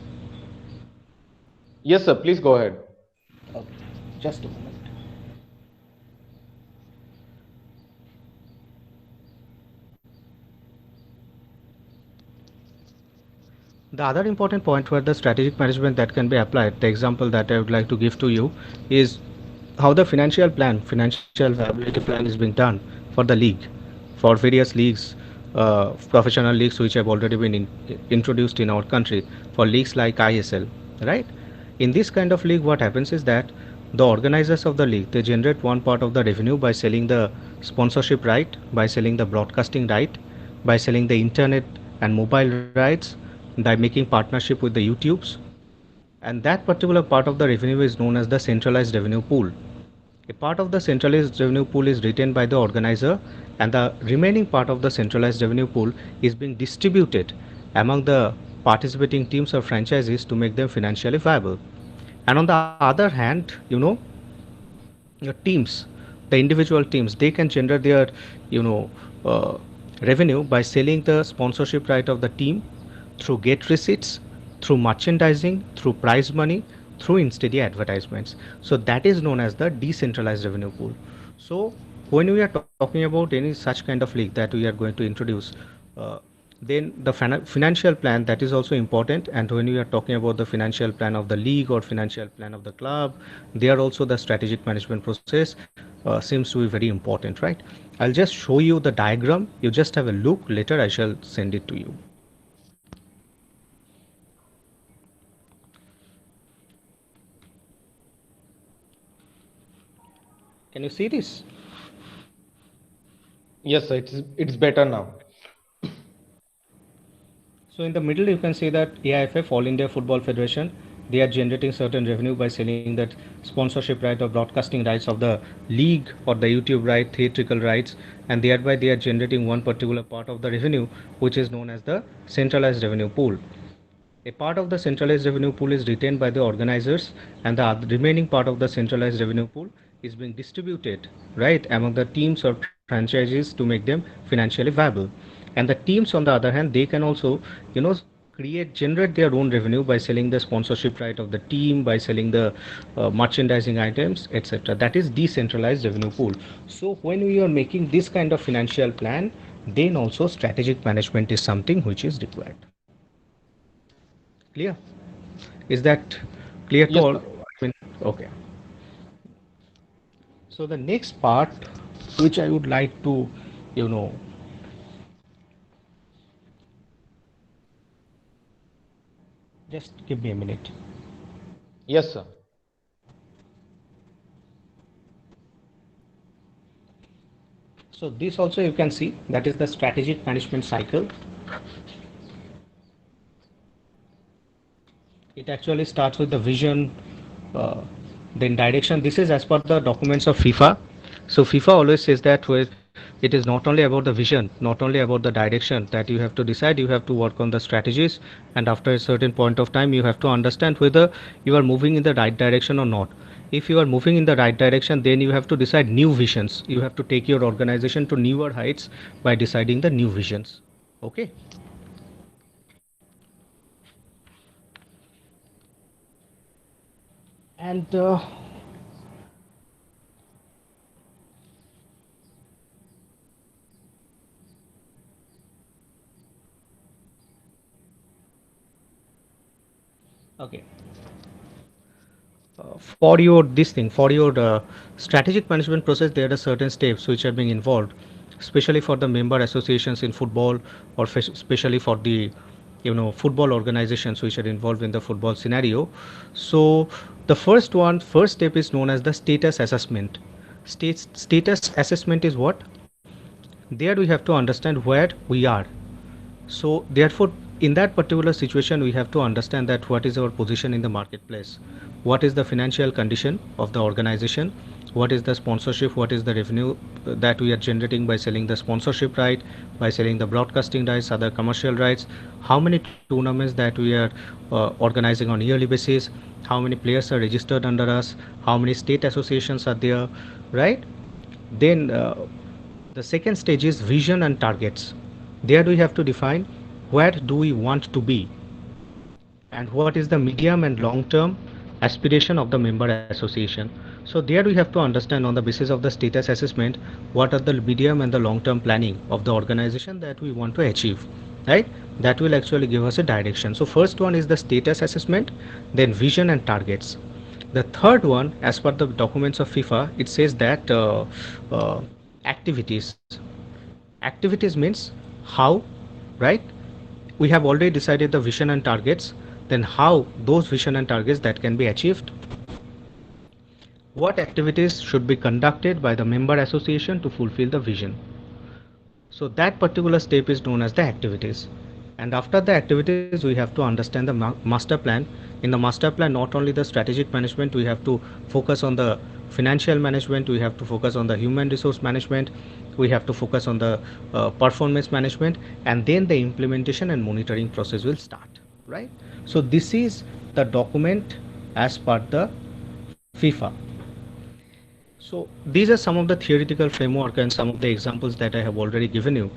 Yes, sir. Please go ahead. Okay, just a moment. The other important point where the strategic management that can be applied, the example that I would like to give to you is how the financial viability plan is being done for the league, for various leagues, professional leagues which have already been introduced in our country, for leagues like ISL, right? In this kind of league, what happens is that the organizers of the league they generate one part of the revenue by selling the sponsorship right, by selling the broadcasting right, by selling the internet and mobile rights, by making partnership with the YouTubes, and that particular part of the revenue is known as the centralized revenue pool. A part of the centralized revenue pool is retained by the organizer, and the remaining part of the centralized revenue pool is being distributed among the participating teams or franchises to make them financially viable. And on the other hand, your teams, the individual teams, they can generate their you know uh, revenue by selling the sponsorship right of the team through get receipts, through merchandising, through prize money, through in-studio advertisements. So that is known as the decentralized revenue pool. So when we are talking about any such kind of league that we are going to introduce, uh, then the financial plan that is also important. And when we are talking about the financial plan of the league or financial plan of the club, there also the strategic management process seems to be very important, right? I'll just show you the diagram, you just have a look, later I shall send it to you. Can you see this? Yes, sir. It's better now. So in the middle, you can see that AIFF, All India Football Federation, they are generating certain revenue by selling that sponsorship right or broadcasting rights of the league or the YouTube right, theatrical rights, and thereby they are generating one particular part of the revenue, which is known as the centralized revenue pool. A part of the centralized revenue pool is retained by the organizers, and the remaining part of the centralized revenue pool is being distributed right among the teams or franchises to make them financially viable. And the teams, on the other hand, they can also, you know, generate their own revenue by selling the sponsorship right of the team, by selling the merchandising items, etc. That is decentralized revenue pool. So when we are making this kind of financial plan, then also strategic management is something which is required. Clear? Is that clear to Yes, all? sir. I mean, okay. So the next part, which I would like to, you know, just give me a minute. Yes, sir. So this also you can see that is the strategic management cycle. It actually starts with the vision, uh, then direction. This is as per the documents of FIFA. So FIFA always says that it is not only about the vision, not only about the direction that you have to decide, you have to work on the strategies, and after a certain point of time, you have to understand whether you are moving in the right direction or not. If you are moving in the right direction, then you have to decide new visions. You have to take your organization to newer heights by deciding the new visions. Okay. And okay, for your strategic management process, there are certain steps which are being involved, especially for the member associations in football, or especially for the football organizations which are involved in the football scenario. So the first step is known as the status assessment. Status assessment is what? There we have to understand where we are. So therefore, in that particular situation, we have to understand that what is our position in the marketplace, what is the financial condition of the organization, what is the sponsorship, what is the revenue that we are generating by selling the sponsorship right, by selling the broadcasting rights, other commercial rights, how many tournaments that we are organizing on yearly basis, how many players are registered under us, how many state associations are there, right? Then the second stage is vision and targets. There we have to define where do we want to be, and what is the medium and long term aspiration of the member association. So there we have to understand on the basis of the status assessment what are the medium and the long term planning of the organization that we want to achieve, right? That will actually give us a direction. So first one is the status assessment, then vision and targets. The third one, as per the documents of FIFA, it says that uh, activities. Activities means how, right? We have already decided the vision and targets, then how those vision and targets that can be achieved, what activities should be conducted by the member association to fulfill the vision. So that particular step is known as the activities. And after the activities, we have to understand the master plan. In the master plan, not only the strategic management, we have to focus on the financial management, we have to focus on the human resource management, we have to focus on the performance management, and then the implementation and monitoring process will start, right? So this is the document as per the FIFA. So these are some of the theoretical framework and some of the examples that I have already given you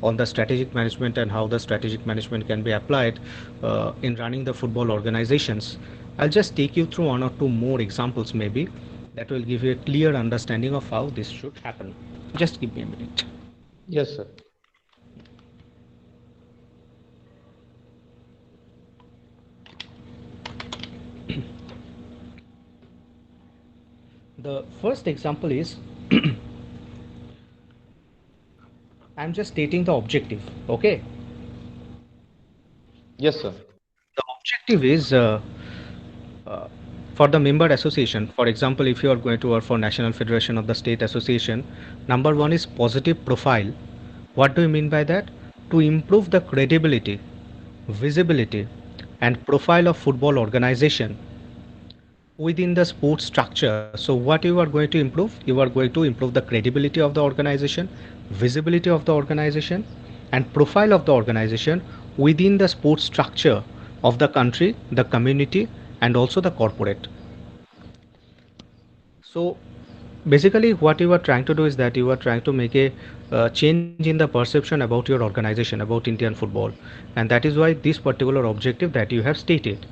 on the strategic management and how the strategic management can be applied in running the football organizations. I'll just take you through one or two more examples maybe that will give you a clear understanding of how this should happen. Just give me a minute. Yes, sir. The first example is I'm just stating the objective. Okay. Yes, sir. The objective is uh, for the member association. For example, if you are going to work for National Federation of the State Association, number one is positive profile. What do you mean by that? To improve the credibility, visibility, and profile of football organization within the sports structure. So what you are going to improve? You are going to improve the credibility of the organization, visibility of the organization, and profile of the organization within the sports structure of the country, the community, and also the corporate. So basically what you are trying to do is that you are trying to make a change in the perception about your organization, about Indian football, and that is why this particular objective that you have stated.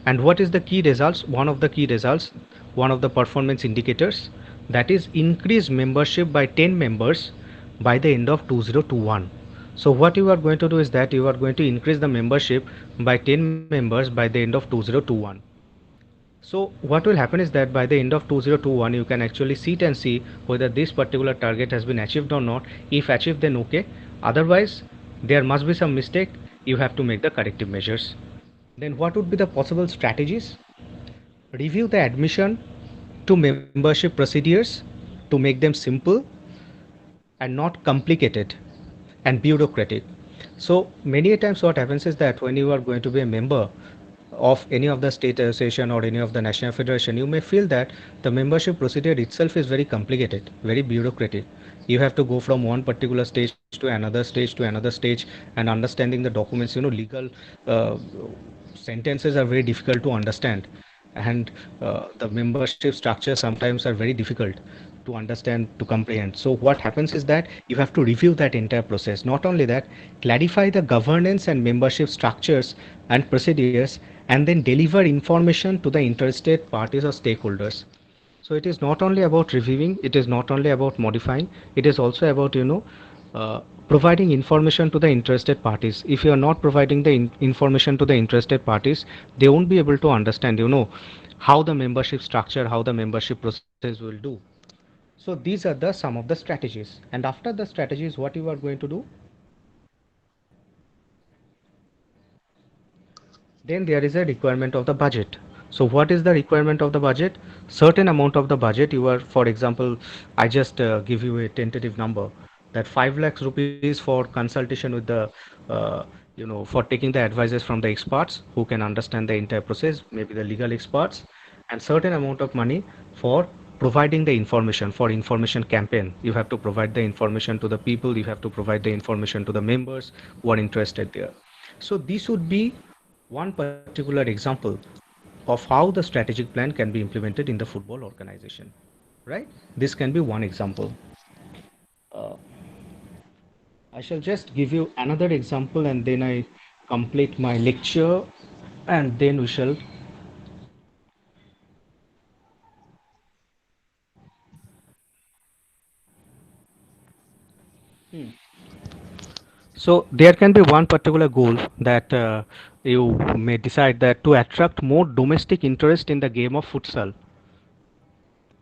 And what is the key results? One of the key results, one of the performance indicators, that is increase membership by 10 members by the end of 2021. So what you are going to do is that you are going to increase the membership by 10 members by the end of 2021. So what will happen is that by the end of 2021 you can actually sit and see whether this particular target has been achieved or not. If achieved, then okay, otherwise there must be some mistake, you have to make the corrective measures. Then what would be the possible strategies? Review the admission to membership procedures to make them simple and not complicated and bureaucratic. So many a times what happens is that when you are going to be a member of any of the state association or any of the national federation, you may feel that the membership procedure itself is very complicated, very bureaucratic. You have to go from one particular stage to another stage to another stage, and understanding the documents, legal uh, sentences are very difficult to understand, and the membership structure sometimes are very difficult to understand, to comprehend. So what happens is that you have to review that entire process. Not only that, clarify the governance and membership structures and procedures, and then deliver information to the interested parties or stakeholders. So it is not only about reviewing, it is not only about modifying, it is also about providing information to the interested parties. If you are not providing the information to the interested parties, they won't be able to understand how the membership structure, how the membership process will do. So these are the some of the strategies, and after the strategies, what you are going to do, then there is a requirement of the budget. So what is the requirement of the budget? Certain amount of the budget you are, for example, I just give you a tentative number, that 5 lakhs rupees for consultation with the uh, for taking the advices from the experts who can understand the entire process, maybe the legal experts, and certain amount of money for providing the information, for information campaign. You have to provide the information to the people, you have to provide the information to the members who are interested there. So this would be one particular example of how the strategic plan can be implemented in the football organization, right? This can be one example. uh, I shall just give you another example, and then I complete my lecture, and then we shall. So there can be one particular goal that you may decide that to attract more domestic interest in the game of futsal,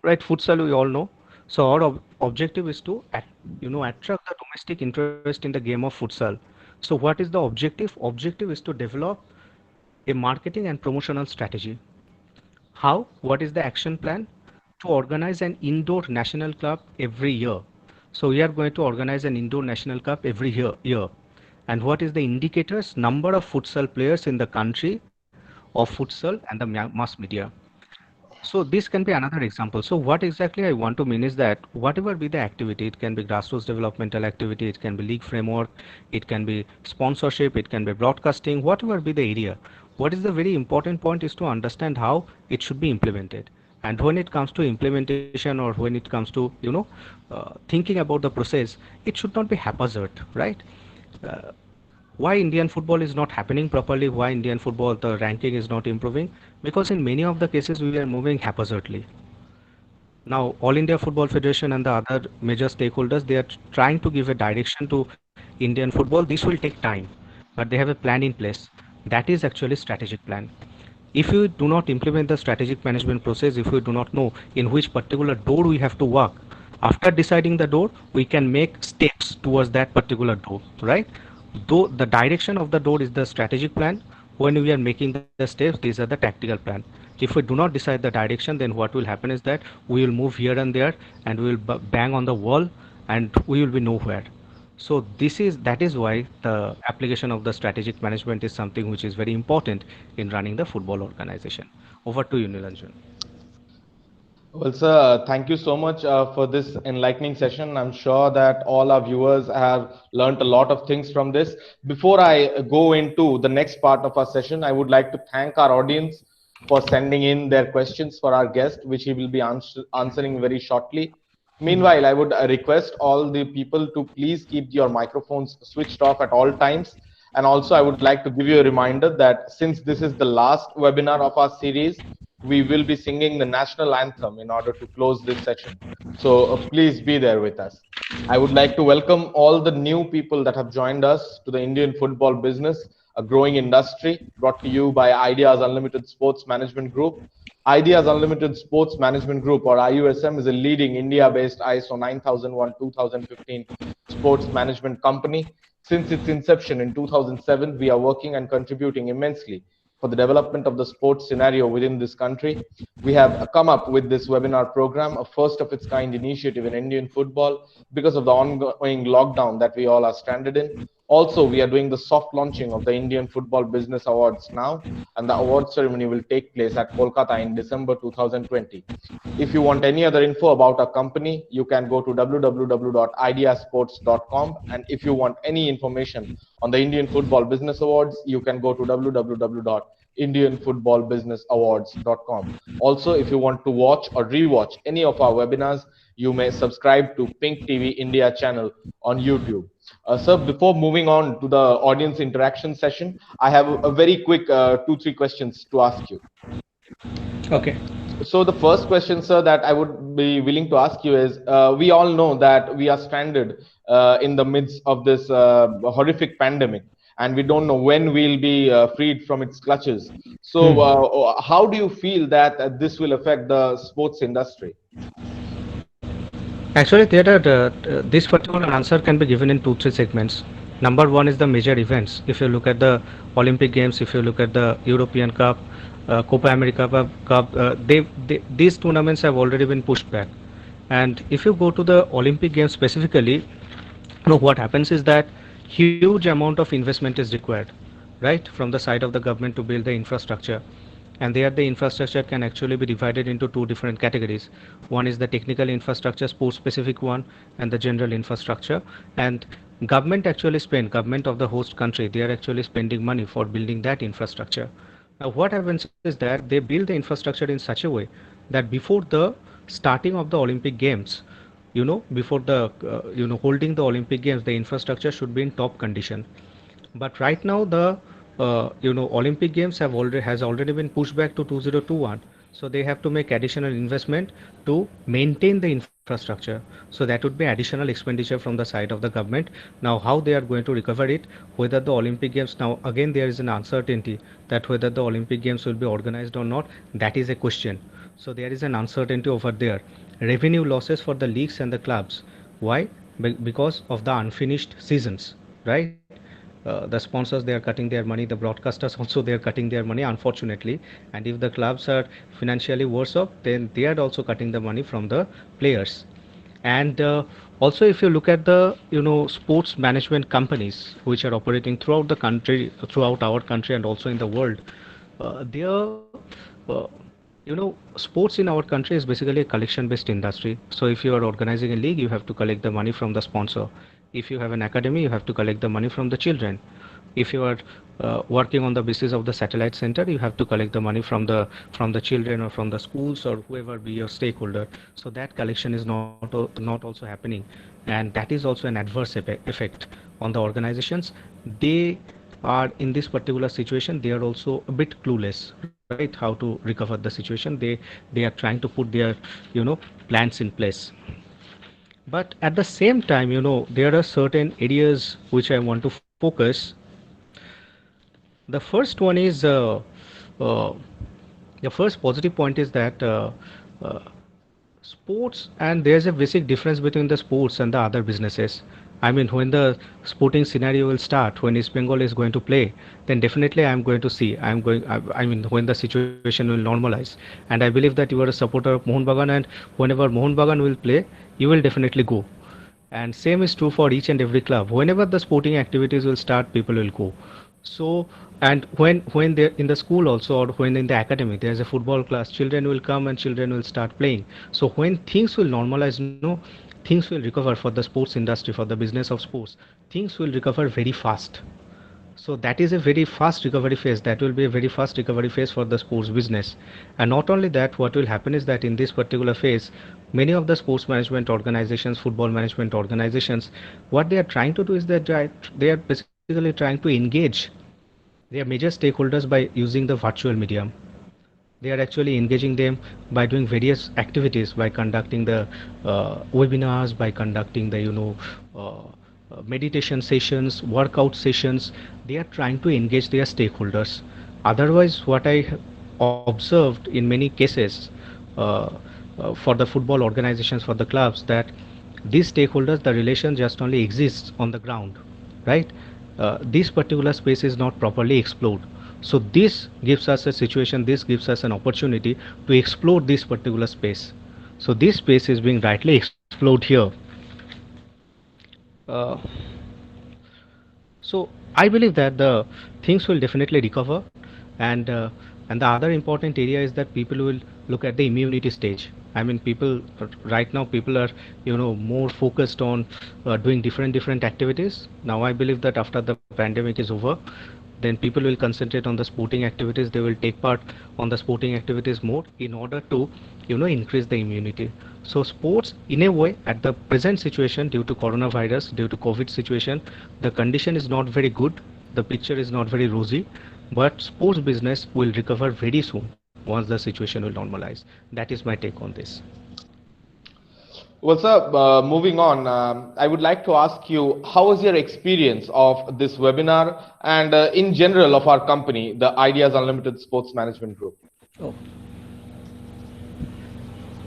right? Futsal, we all know. So our objective is to attract the domestic interest in the game of futsal. So what is the objective? Objective is to develop a marketing and promotional strategy. How? What is the action plan? To organize an indoor national club every year. So we are going to organize an indoor national cup every year. And what is the indicators? Number of futsal players in the country of futsal and the mass media. So this can be another example. So what exactly I want to mean is that whatever be the activity, it can be grassroots developmental activity, it can be league framework, it can be sponsorship, it can be broadcasting, whatever be the area. What is the very important point is to understand how it should be implemented. And when it comes to implementation, or when it comes to thinking about the process, it should not be haphazard, right? Uh, why Indian football is not happening properly, why Indian football, the ranking is not improving? Because in many of the cases we are moving haphazardly. Now, All India Football Federation and the other major stakeholders, they are trying to give a direction to Indian football. This will take time, but they have a plan in place. That is actually strategic plan. If you do not implement the strategic management process, if we do not know in which particular door we have to walk, after deciding the door, we can make steps towards that particular door, right? Though the direction of the door is the strategic plan, when we are making the steps, these are the tactical plan. If we do not decide the direction, then what will happen is that we will move here and there, and we will bang on the wall, and we will be nowhere. So that is why the application of the strategic management is something which is very important in running the football organization. Over to you, Nilanjan. Well, sir, thank you so much for this enlightening session. I'm sure that all our viewers have learned a lot of things from this. Before I go into the next part of our session, I would like to thank our audience for sending in their questions for our guest, which he will be answering very shortly. Meanwhile, I would request all the people to please keep your microphones switched off at all times. And also, I would like to give you a reminder that since this is the last webinar of our series, we will be singing the national anthem in order to close this session. So please be there with us. I would like to welcome all the new people that have joined us to the Indian football business, a growing industry brought to you by Ideas Unlimited Sports Management Group. Ideas Unlimited Sports Management Group, or IUSM, is a leading India-based ISO 9001-2015 sports management company. Since its inception in 2007, we are working and contributing immensely for the development of the sports scenario within this country. We have come up with this webinar program, a first of its kind initiative in Indian football because of the ongoing lockdown that we all are stranded in. Also, we are doing the soft launching of the Indian Football Business Awards now, and the award ceremony will take place at Kolkata in December 2020. If you want any other info about our company, you can go to www.ideasports.com. And if you want any information on the Indian Football Business Awards, you can go to www.indianfootballbusinessawards.com. Also, if you want to watch or rewatch any of our webinars, you may subscribe to Pink TV India channel on YouTube. Sir, before moving on to the audience interaction session, I have a very quick 2-3 questions to ask you. Okay. So the first question, sir, that I would be willing to ask you is, we all know that we are stranded in the midst of this horrific pandemic, and we don't know when we'll be freed from its clutches. So how do you feel that this will affect the sports industry? Actually, there are this particular answer can be given in two, three segments. Number one is the major events. If you look at the Olympic Games, if you look at the European Cup, Copa America Cup, these tournaments have already been pushed back. And if you go to the Olympic Games specifically, what happens is that huge amount of investment is required, right, from the side of the government to build the infrastructure. And there the infrastructure can actually be divided into two different categories. One is the technical infrastructure, sports specific one, and the general infrastructure. And government of the host country, they are actually spending money for building that infrastructure. Now what happens is that they build the infrastructure in such a way that before the starting of the Olympic Games, before the holding the Olympic Games, the infrastructure should be in top condition. But right now the Olympic Games has already been pushed back to 2021. So they have to make additional investment to maintain the infrastructure. So that would be additional expenditure from the side of the government. Now how they are going to recover it, whether the Olympic Games, now again there is an uncertainty that whether the Olympic Games will be organized or not, that is a question. So there is an uncertainty over there. Revenue losses for the leagues and the clubs. Why? Because of the unfinished seasons, right? The sponsors, they are cutting their money, the broadcasters also, they are cutting their money, unfortunately. And if the clubs are financially worse off, then they are also cutting the money from the players. And also if you look at the sports management companies which are operating throughout the country, throughout our country and also in the world, they are sports in our country is basically a collection based industry. So if you are organizing a league, you have to collect the money from the sponsor. If you have an academy, you have to collect the money from the children. If you are working on the basis of the satellite center, you have to collect the money from the children or from the schools or whoever be your stakeholder. So that collection is not also happening, and that is also an adverse effect on the organizations. They are in this particular situation, they are also a bit clueless, right, how to recover the situation. They are trying to put their plans in place. But at the same time, there are certain areas which I want to focus. The first one is uh, the first positive point is that uh, sports, and there's a basic difference between the sports and the other businesses. I mean, when the sporting scenario will start, when East Bengal is going to play, then definitely I'm going to see. I mean, when the situation will normalize, and I believe that you are a supporter of Mohun Bagan, and whenever Mohun Bagan will play, you will definitely go. And same is true for each and every club. Whenever the sporting activities will start, people will go. So, and when they're in the school also, or when in the academy there's a football class, children will come and children will start playing. So when things will normalize, things will recover for the sports industry, for the business of sports. Things will recover very fast. So that is a very fast recovery phase. That will be a very fast recovery phase for the sports business. And not only that, what will happen is that in this particular phase, many of the sports management organizations, football management organizations, what they are trying to do is that they are basically trying to engage their major stakeholders by using the virtual medium. They are actually engaging them by doing various activities, by conducting the webinars, by conducting the meditation sessions, workout sessions. They are trying to engage their stakeholders. Otherwise, what I observed in many cases, uh, for the football organizations, for the clubs, that these stakeholders, the relation just only exists on the ground, right? This particular space is not properly explored. So this gives us a situation, this gives us an opportunity to explore this particular space. So this space is being rightly explored here. uh, so I believe that the things will definitely recover, and and the other important area is that people will look at the immunity stage. I mean, people right now people are more focused on doing different activities. Now I believe that after the pandemic is over, then people will concentrate on the sporting activities. They will take part on the sporting activities more in order to increase the immunity. So sports in a way at the present situation, due to coronavirus, due to COVID situation, the condition is not very good, the picture is not very rosy, but sports business will recover very soon once the situation will normalize. That is my take on this. Well, sir, moving on, I would like to ask you, how was your experience of this webinar and in general of our company, the Ideas Unlimited Sports Management Group? Oh.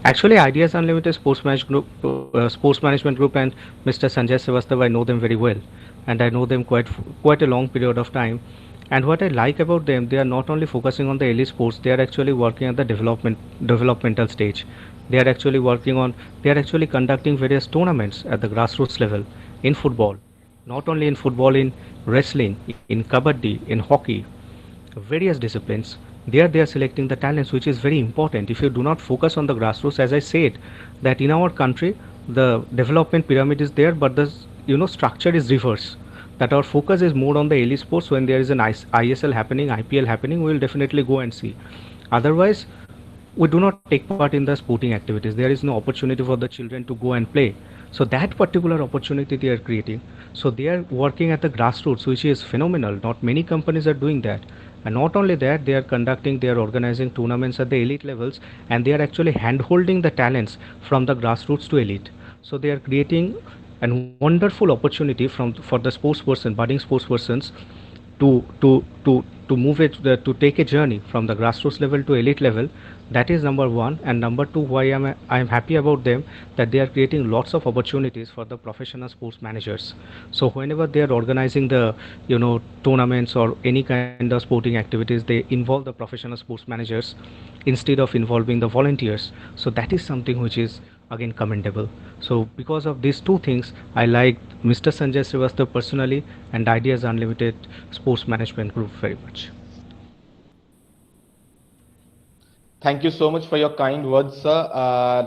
Actually, Ideas Unlimited Sports Management Group, and Mr. Sanjay Srivastav, I know them very well, and I know them quite a long period of time. And what I like about them, they are not only focusing on the elite sports; they are actually working at the developmental stage. They are actually working on. They are actually conducting various tournaments at the grassroots level in football, not only in football, in wrestling, in kabaddi, in hockey, various disciplines. There they are selecting the talents, which is very important. If you do not focus on the grassroots, as I said, that in our country the development pyramid is there, but the structure is reverse, that our focus is more on the elite sports. When there is an ISL happening, IPL happening, we will definitely go and see. Otherwise, we do not take part in the sporting activities. There is no opportunity for the children to go and play. So that particular opportunity they are creating. So they are working at the grassroots, which is phenomenal. Not many companies are doing that. And not only that, they are organizing tournaments at the elite levels, and they are actually hand-holding the talents from the grassroots to elite. So they are creating a wonderful opportunity for the sports person, budding sports persons, to to to to move it to take a journey from the grassroots level to elite level. That is number one. And number two, why I am happy about them, that they are creating lots of opportunities for the professional sports managers. So whenever they are organizing the tournaments or any kind of sporting activities, they involve the professional sports managers instead of involving the volunteers. So that is something which is again commendable. So because of these two things, I like Mr. Sanjay Srivastav personally and Ideas Unlimited Sports Management Group very much. Thank you so much for your kind words, sir.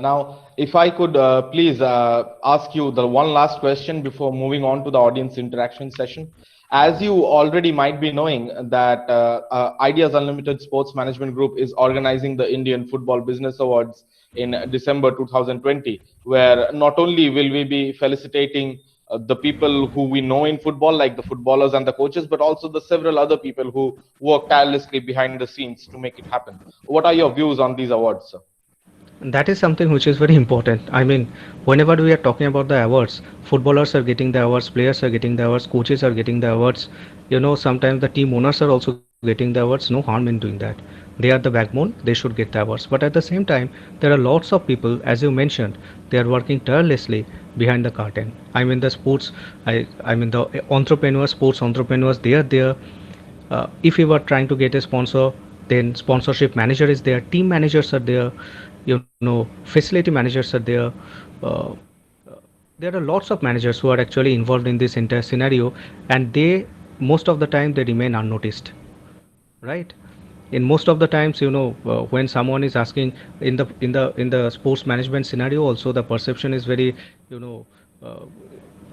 Now, if I could please ask you the one last question before moving on to the audience interaction session. As you already might be knowing that Ideas Unlimited Sports Management Group is organizing the Indian Football Business Awards in December 2020, where not only will we be felicitating the people who we know in football, like the footballers and the coaches, but also the several other people who work tirelessly behind the scenes to make it happen. What are your views on these awards, sir? That is something which is very important. I mean, whenever we are talking about the awards, footballers are getting the awards, players are getting the awards, coaches are getting the awards. Sometimes the team owners are also getting the awards. No harm in doing that. They are the backbone, they should get the awards. But at the same time, there are lots of people, as you mentioned, they are working tirelessly behind the curtain. I mean, the sports, I mean, the entrepreneurs, sports entrepreneurs, they are there. If you are trying to get a sponsor, then sponsorship manager is there, team managers are there, facility managers are there. uh, there are lots of managers who are actually involved in this entire scenario, and they most of the time they remain unnoticed, right? In most of the times, when someone is asking in the sports management scenario also, the perception is very, you know uh,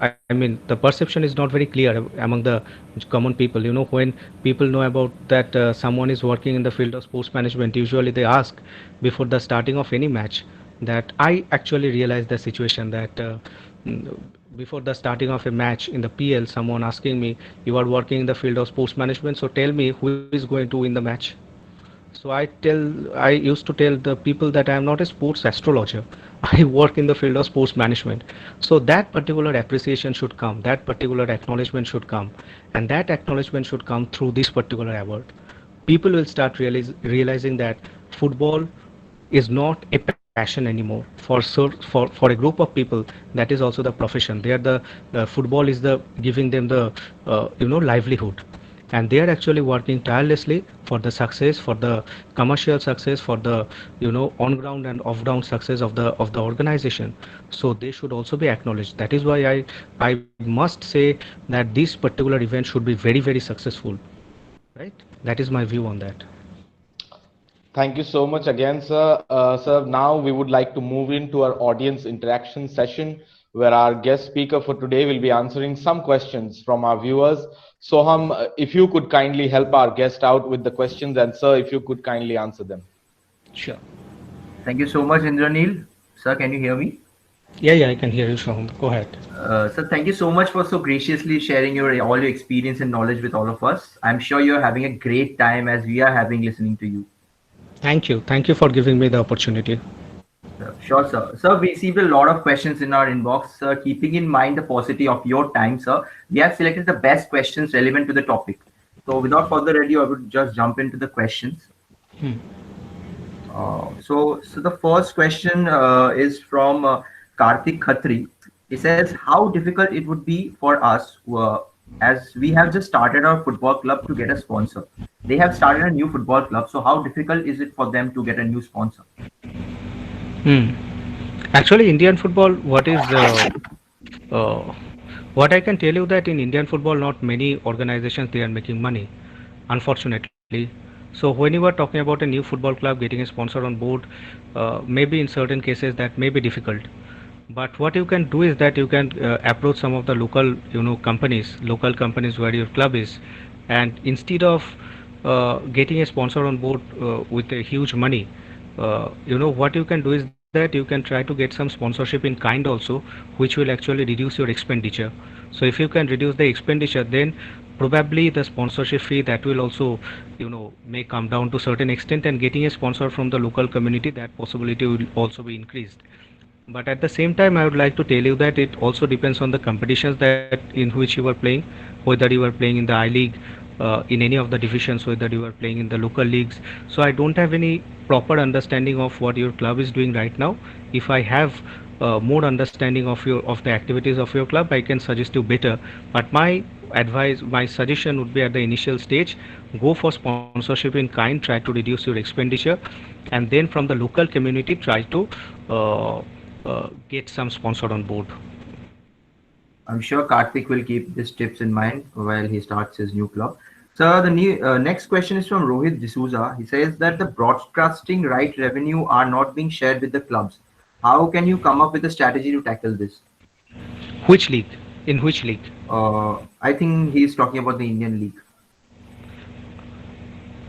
I mean, the perception is not very clear among the common people. When people know about that someone is working in the field of sports management, usually they ask before the starting of any match, that I actually realized the situation that mm, before the starting of a match in the PL, someone asking me, you are working in the field of sports management, so tell me who is going to win the match. So I used to tell the people that I am not a sports astrologer. I work in the field of sports management. So that particular appreciation should come, that particular acknowledgement should come, and that acknowledgement should come through this particular award. People will start realizing that football is not a passion anymore. For a group of people, that is also the profession. They are the football is the giving them the livelihood. and they are actually working tirelessly for the success, for the commercial success, for the on ground and off ground success of the organization. So they should also be acknowledged. That is why I must say that this particular event should be very, very successful, right? That is my view on that. Thank you so much again, sir. Sir, now we would like to move into our audience interaction session where our guest speaker for today will be answering some questions from our viewers. Soham, if you could kindly help our guest out with the questions, and sir, if you could kindly answer them. Sure. Thank you so much, Indranil. Sir, can you hear me? Yeah, I can hear you, Shaham. Go ahead. Sir, thank you so much for so graciously sharing your all your experience and knowledge with all of us. I'm sure you're having a great time as we are having listening to you. Thank you for giving me the opportunity. Sure, sir. Sir, we received a lot of questions in our inbox. Sir, keeping in mind the paucity of your time, sir, we have selected the best questions relevant to the topic. So, without further ado, I would just jump into the questions. Hmm. So the first question is from Karthik Khatri. He says, "How difficult it would be for us, as we have just started our football club to get a sponsor. They have started a new football club, so how difficult is it for them to get a new sponsor?" Hmm. Actually, Indian football, uh, what I can tell you that in Indian football, not many organizations they are making money, unfortunately. So when you are talking about a new football club getting a sponsor on board, maybe in certain cases that may be difficult. But what you can do is that you can approach some of the local, local companies where your club is, and instead of getting a sponsor on board with a huge money, what you can do is that you can try to get some sponsorship in kind also, which will actually reduce your expenditure. So if you can reduce the expenditure, then probably the sponsorship fee that will also may come down to certain extent, and getting a sponsor from the local community, that possibility will also be increased. But at the same time, I would like to tell you that it also depends on the competitions that in which you are playing, whether you are playing in the I League, in any of the divisions, whether you are playing in the local leagues. So I don't have any proper understanding of what your club is doing right now. If I have more understanding of the activities of your club, I can suggest you better. But my suggestion would be at the initial stage, go for sponsorship in kind, try to reduce your expenditure, and then from the local community try to uh, get some sponsor on board. I'm sure Karthik will keep these tips in mind while he starts his new club. So the new next question is from Rohit D'Souza. He says that the broadcasting right revenue are not being shared with the clubs. How can you come up with a strategy to tackle this? Which league? In which league? I think he's talking about the Indian League.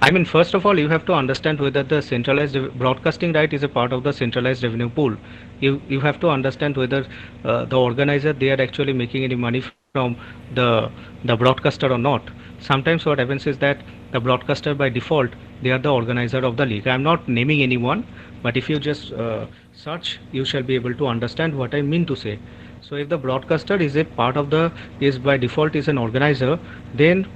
I mean, first of all, you have to understand whether the centralized broadcasting right is a part of the centralized revenue pool. You have to understand whether the organizer they are actually making any money from the broadcaster or not. Sometimes what happens is that the broadcaster by default they are the organizer of the league. I am not naming anyone, but if you just search, you shall be able to understand what I mean to say. So if the broadcaster is a part of the is by default is an organizer, then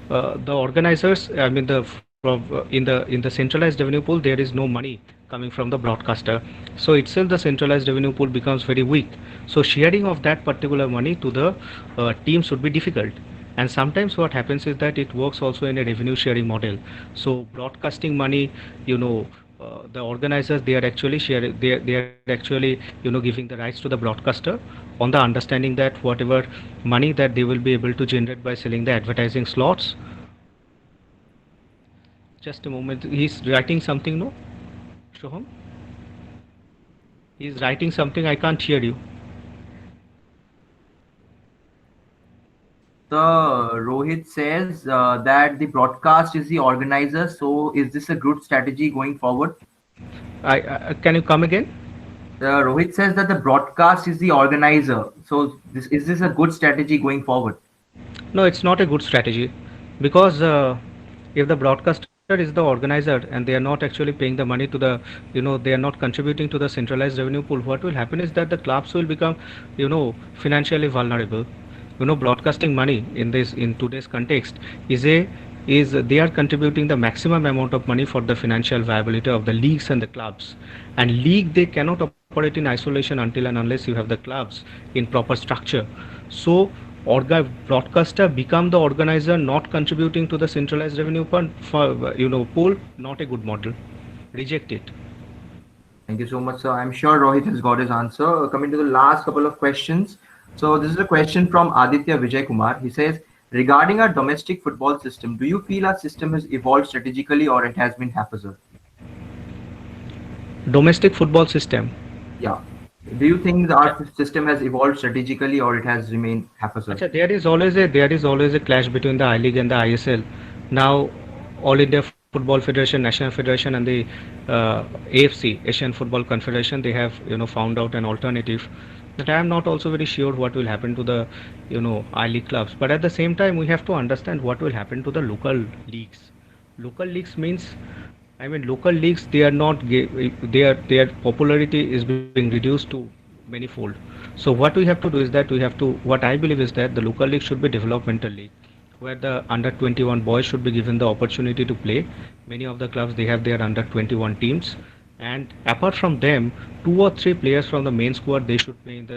the organizers, I mean the from in the centralized revenue pool there is no money coming from the broadcaster, so itself the centralized revenue pool becomes very weak. So sharing of that particular money to the teams would be difficult, and sometimes what happens is that it works also in a revenue sharing model. So broadcasting money, the organizers they are actually sharing, they are actually giving the rights to the broadcaster on the understanding that whatever money that they will be able to generate by selling the advertising slots. Just a moment. He's writing something, no? Shoham? He's writing something. I can't hear you. The Rohit says that the broadcast is the organizer. So is this a good strategy going forward? I can you come again? Rohit says that the broadcast is the organizer. So this a good strategy going forward? No, it's not a good strategy, because if the broadcaster is the organizer and they are not actually paying the money to the, they are not contributing to the centralized revenue pool, what will happen is that the clubs will become, financially vulnerable. Broadcasting money in today's context is they are contributing the maximum amount of money for the financial viability of the leagues and the clubs, and league they cannot operate in isolation until and unless you have the clubs in proper structure. So broadcaster become the organizer, not contributing to the centralized revenue pool. Not a good model. Reject it. Thank you so much, sir. I'm sure Rohit has got his answer. Coming to the last couple of questions. So this is a question from Aditya Vijay Kumar. He says, regarding our domestic football system, do you feel our system has evolved strategically or it has been haphazard? Domestic football system. Yeah. Do you think that our system has evolved strategically or it has remained haphazard? Acha, there is always a clash between the I League and the ISL. Now, All India Football Federation, National Federation, and the AFC, Asian Football Confederation, they have found out an alternative. But I am not also very sure what will happen to the I League clubs. But at the same time, we have to understand what will happen to the local leagues. Local leagues means, I mean, local leagues, they are not their popularity is being reduced to many fold. So what we have to do is that we have to, what I believe is that the local league should be developmental league, where the under 21 boys should be given the opportunity to play. Many of the clubs, they have their under 21 teams, and apart from them, two or three players from the main squad, they should play in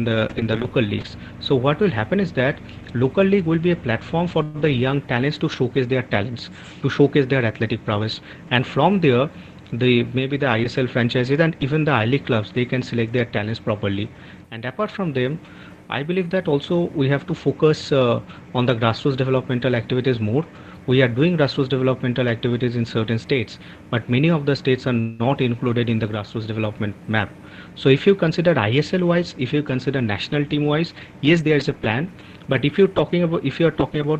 the local leagues. So what will happen is that local league will be a platform for the young talents to showcase their talents, to showcase their athletic prowess, and from there, the maybe the ISL franchises and even the I League clubs, they can select their talents properly. And apart from them, I believe that also we have to focus on the grassroots developmental activities more. We are doing grassroots developmental activities in certain states, but many of the states are not included in the grassroots development map. So if you consider ISL wise, if you consider national team wise, yes, there is a plan. But if you are talking about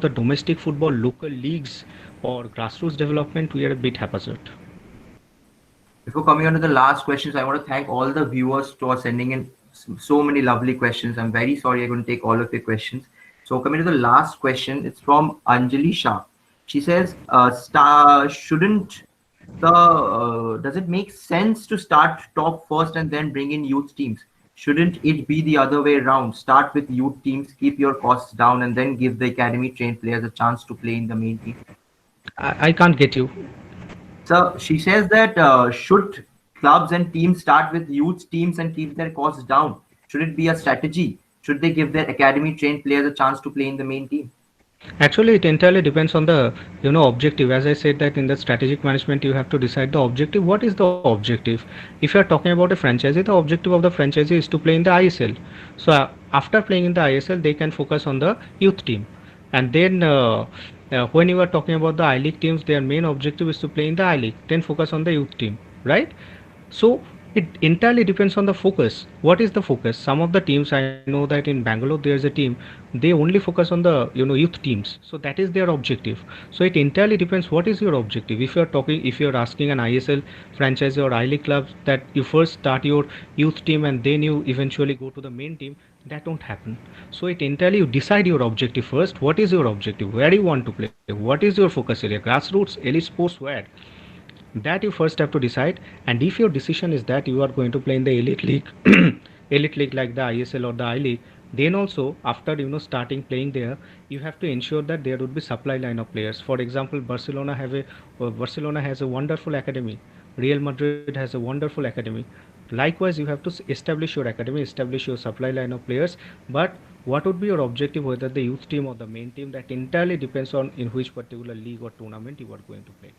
the domestic football, local leagues or grassroots development, we are a bit haphazard. Before coming on to the last questions, I want to thank all the viewers for sending in so many lovely questions. I'm very sorry I couldn't take all of your questions. So coming to the last question, it's from Anjali Shah. She says, shouldn't does it make sense to start top first and then bring in youth teams? Shouldn't it be the other way around? Start with youth teams, keep your costs down, and then give the academy trained players a chance to play in the main team. I can't get you. So she says that should clubs and teams start with youth teams and keep their costs down? Should it be a strategy? Should they give their academy trained players a chance to play in the main team? Actually, it entirely depends on the objective. As I said that in the strategic management, you have to decide the objective. What is the objective? If you are talking about a franchisee, the objective of the franchisee is to play in the ISL. So after playing in the ISL, they can focus on the youth team, and then when you are talking about the I League teams, their main objective is to play in the I League. Then focus on the youth team, right? So it entirely depends on the focus. What is the focus? Some of the teams, I know that in Bangalore there's a team, they only focus on the youth teams. So that is their objective. So it entirely depends what is your objective. If you're asking an ISL franchise or I League club that you first start your youth team and then you eventually go to the main team, that won't happen. So it entirely, you decide your objective first. What is your objective? Where do you want to play? What is your focus area? Grassroots, elite sports, where? That you first have to decide. And if your decision is that you are going to play in the elite league, elite league like the ISL or the I League, then also after starting playing there, you have to ensure that there would be supply line of players. For example, Barcelona has a wonderful academy. Real Madrid has a wonderful academy. Likewise, you have to establish your academy, establish your supply line of players. But what would be your objective, whether the youth team or the main team, that entirely depends on in which particular league or tournament you are going to play.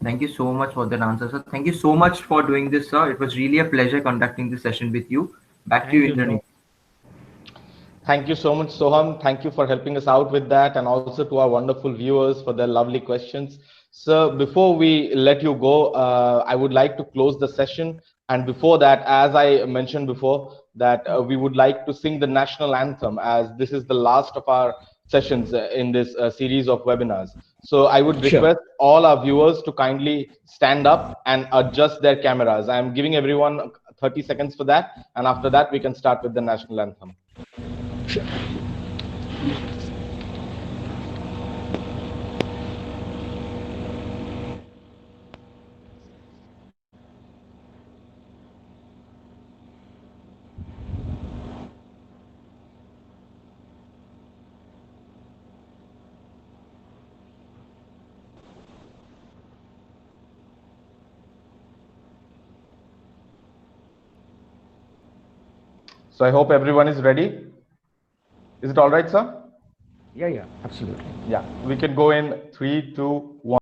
Thank you so much for that answer, sir. Thank you so much for doing this, sir. It was really a pleasure conducting this session with you. Back to Thank you, you Indranil. so Thank you so much, Soham. Thank you for helping us out with that, and also to our wonderful viewers for their lovely questions. So, before we let you go, I would like to close the session. And before that, as I mentioned before, that we would like to sing the national anthem, as this is the last of our sessions in this series of webinars. So, I would Sure. request all our viewers to kindly stand up and adjust their cameras. I am giving everyone 30 seconds for that, and after that, we can start with the national anthem. So I hope everyone is ready. Is it all right, sir? Yeah, absolutely. Yeah, we can go in 3, 2, 1.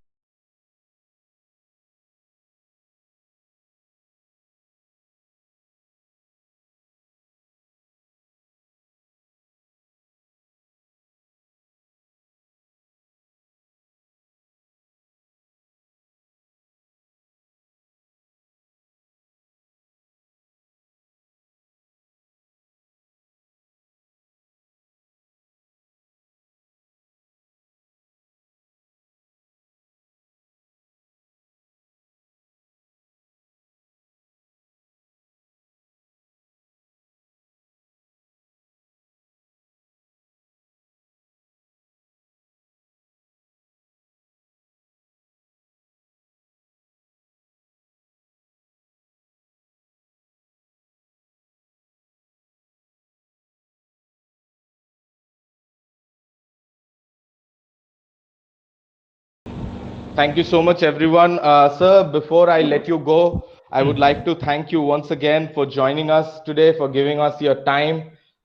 Thank you so much, everyone. Sir, before I let you go, I would like to thank you once again for joining us today, for giving us your time.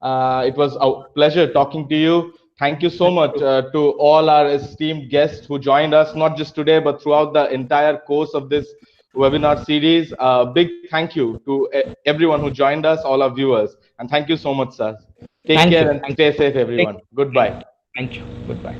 It was a pleasure talking to you. Thank you so much to all our esteemed guests who joined us, not just today, but throughout the entire course of this webinar series. Big thank you to everyone who joined us, all our viewers. And thank you so much, sir. Take Thank care you. and stay safe, everyone. Goodbye. Thank you. Goodbye.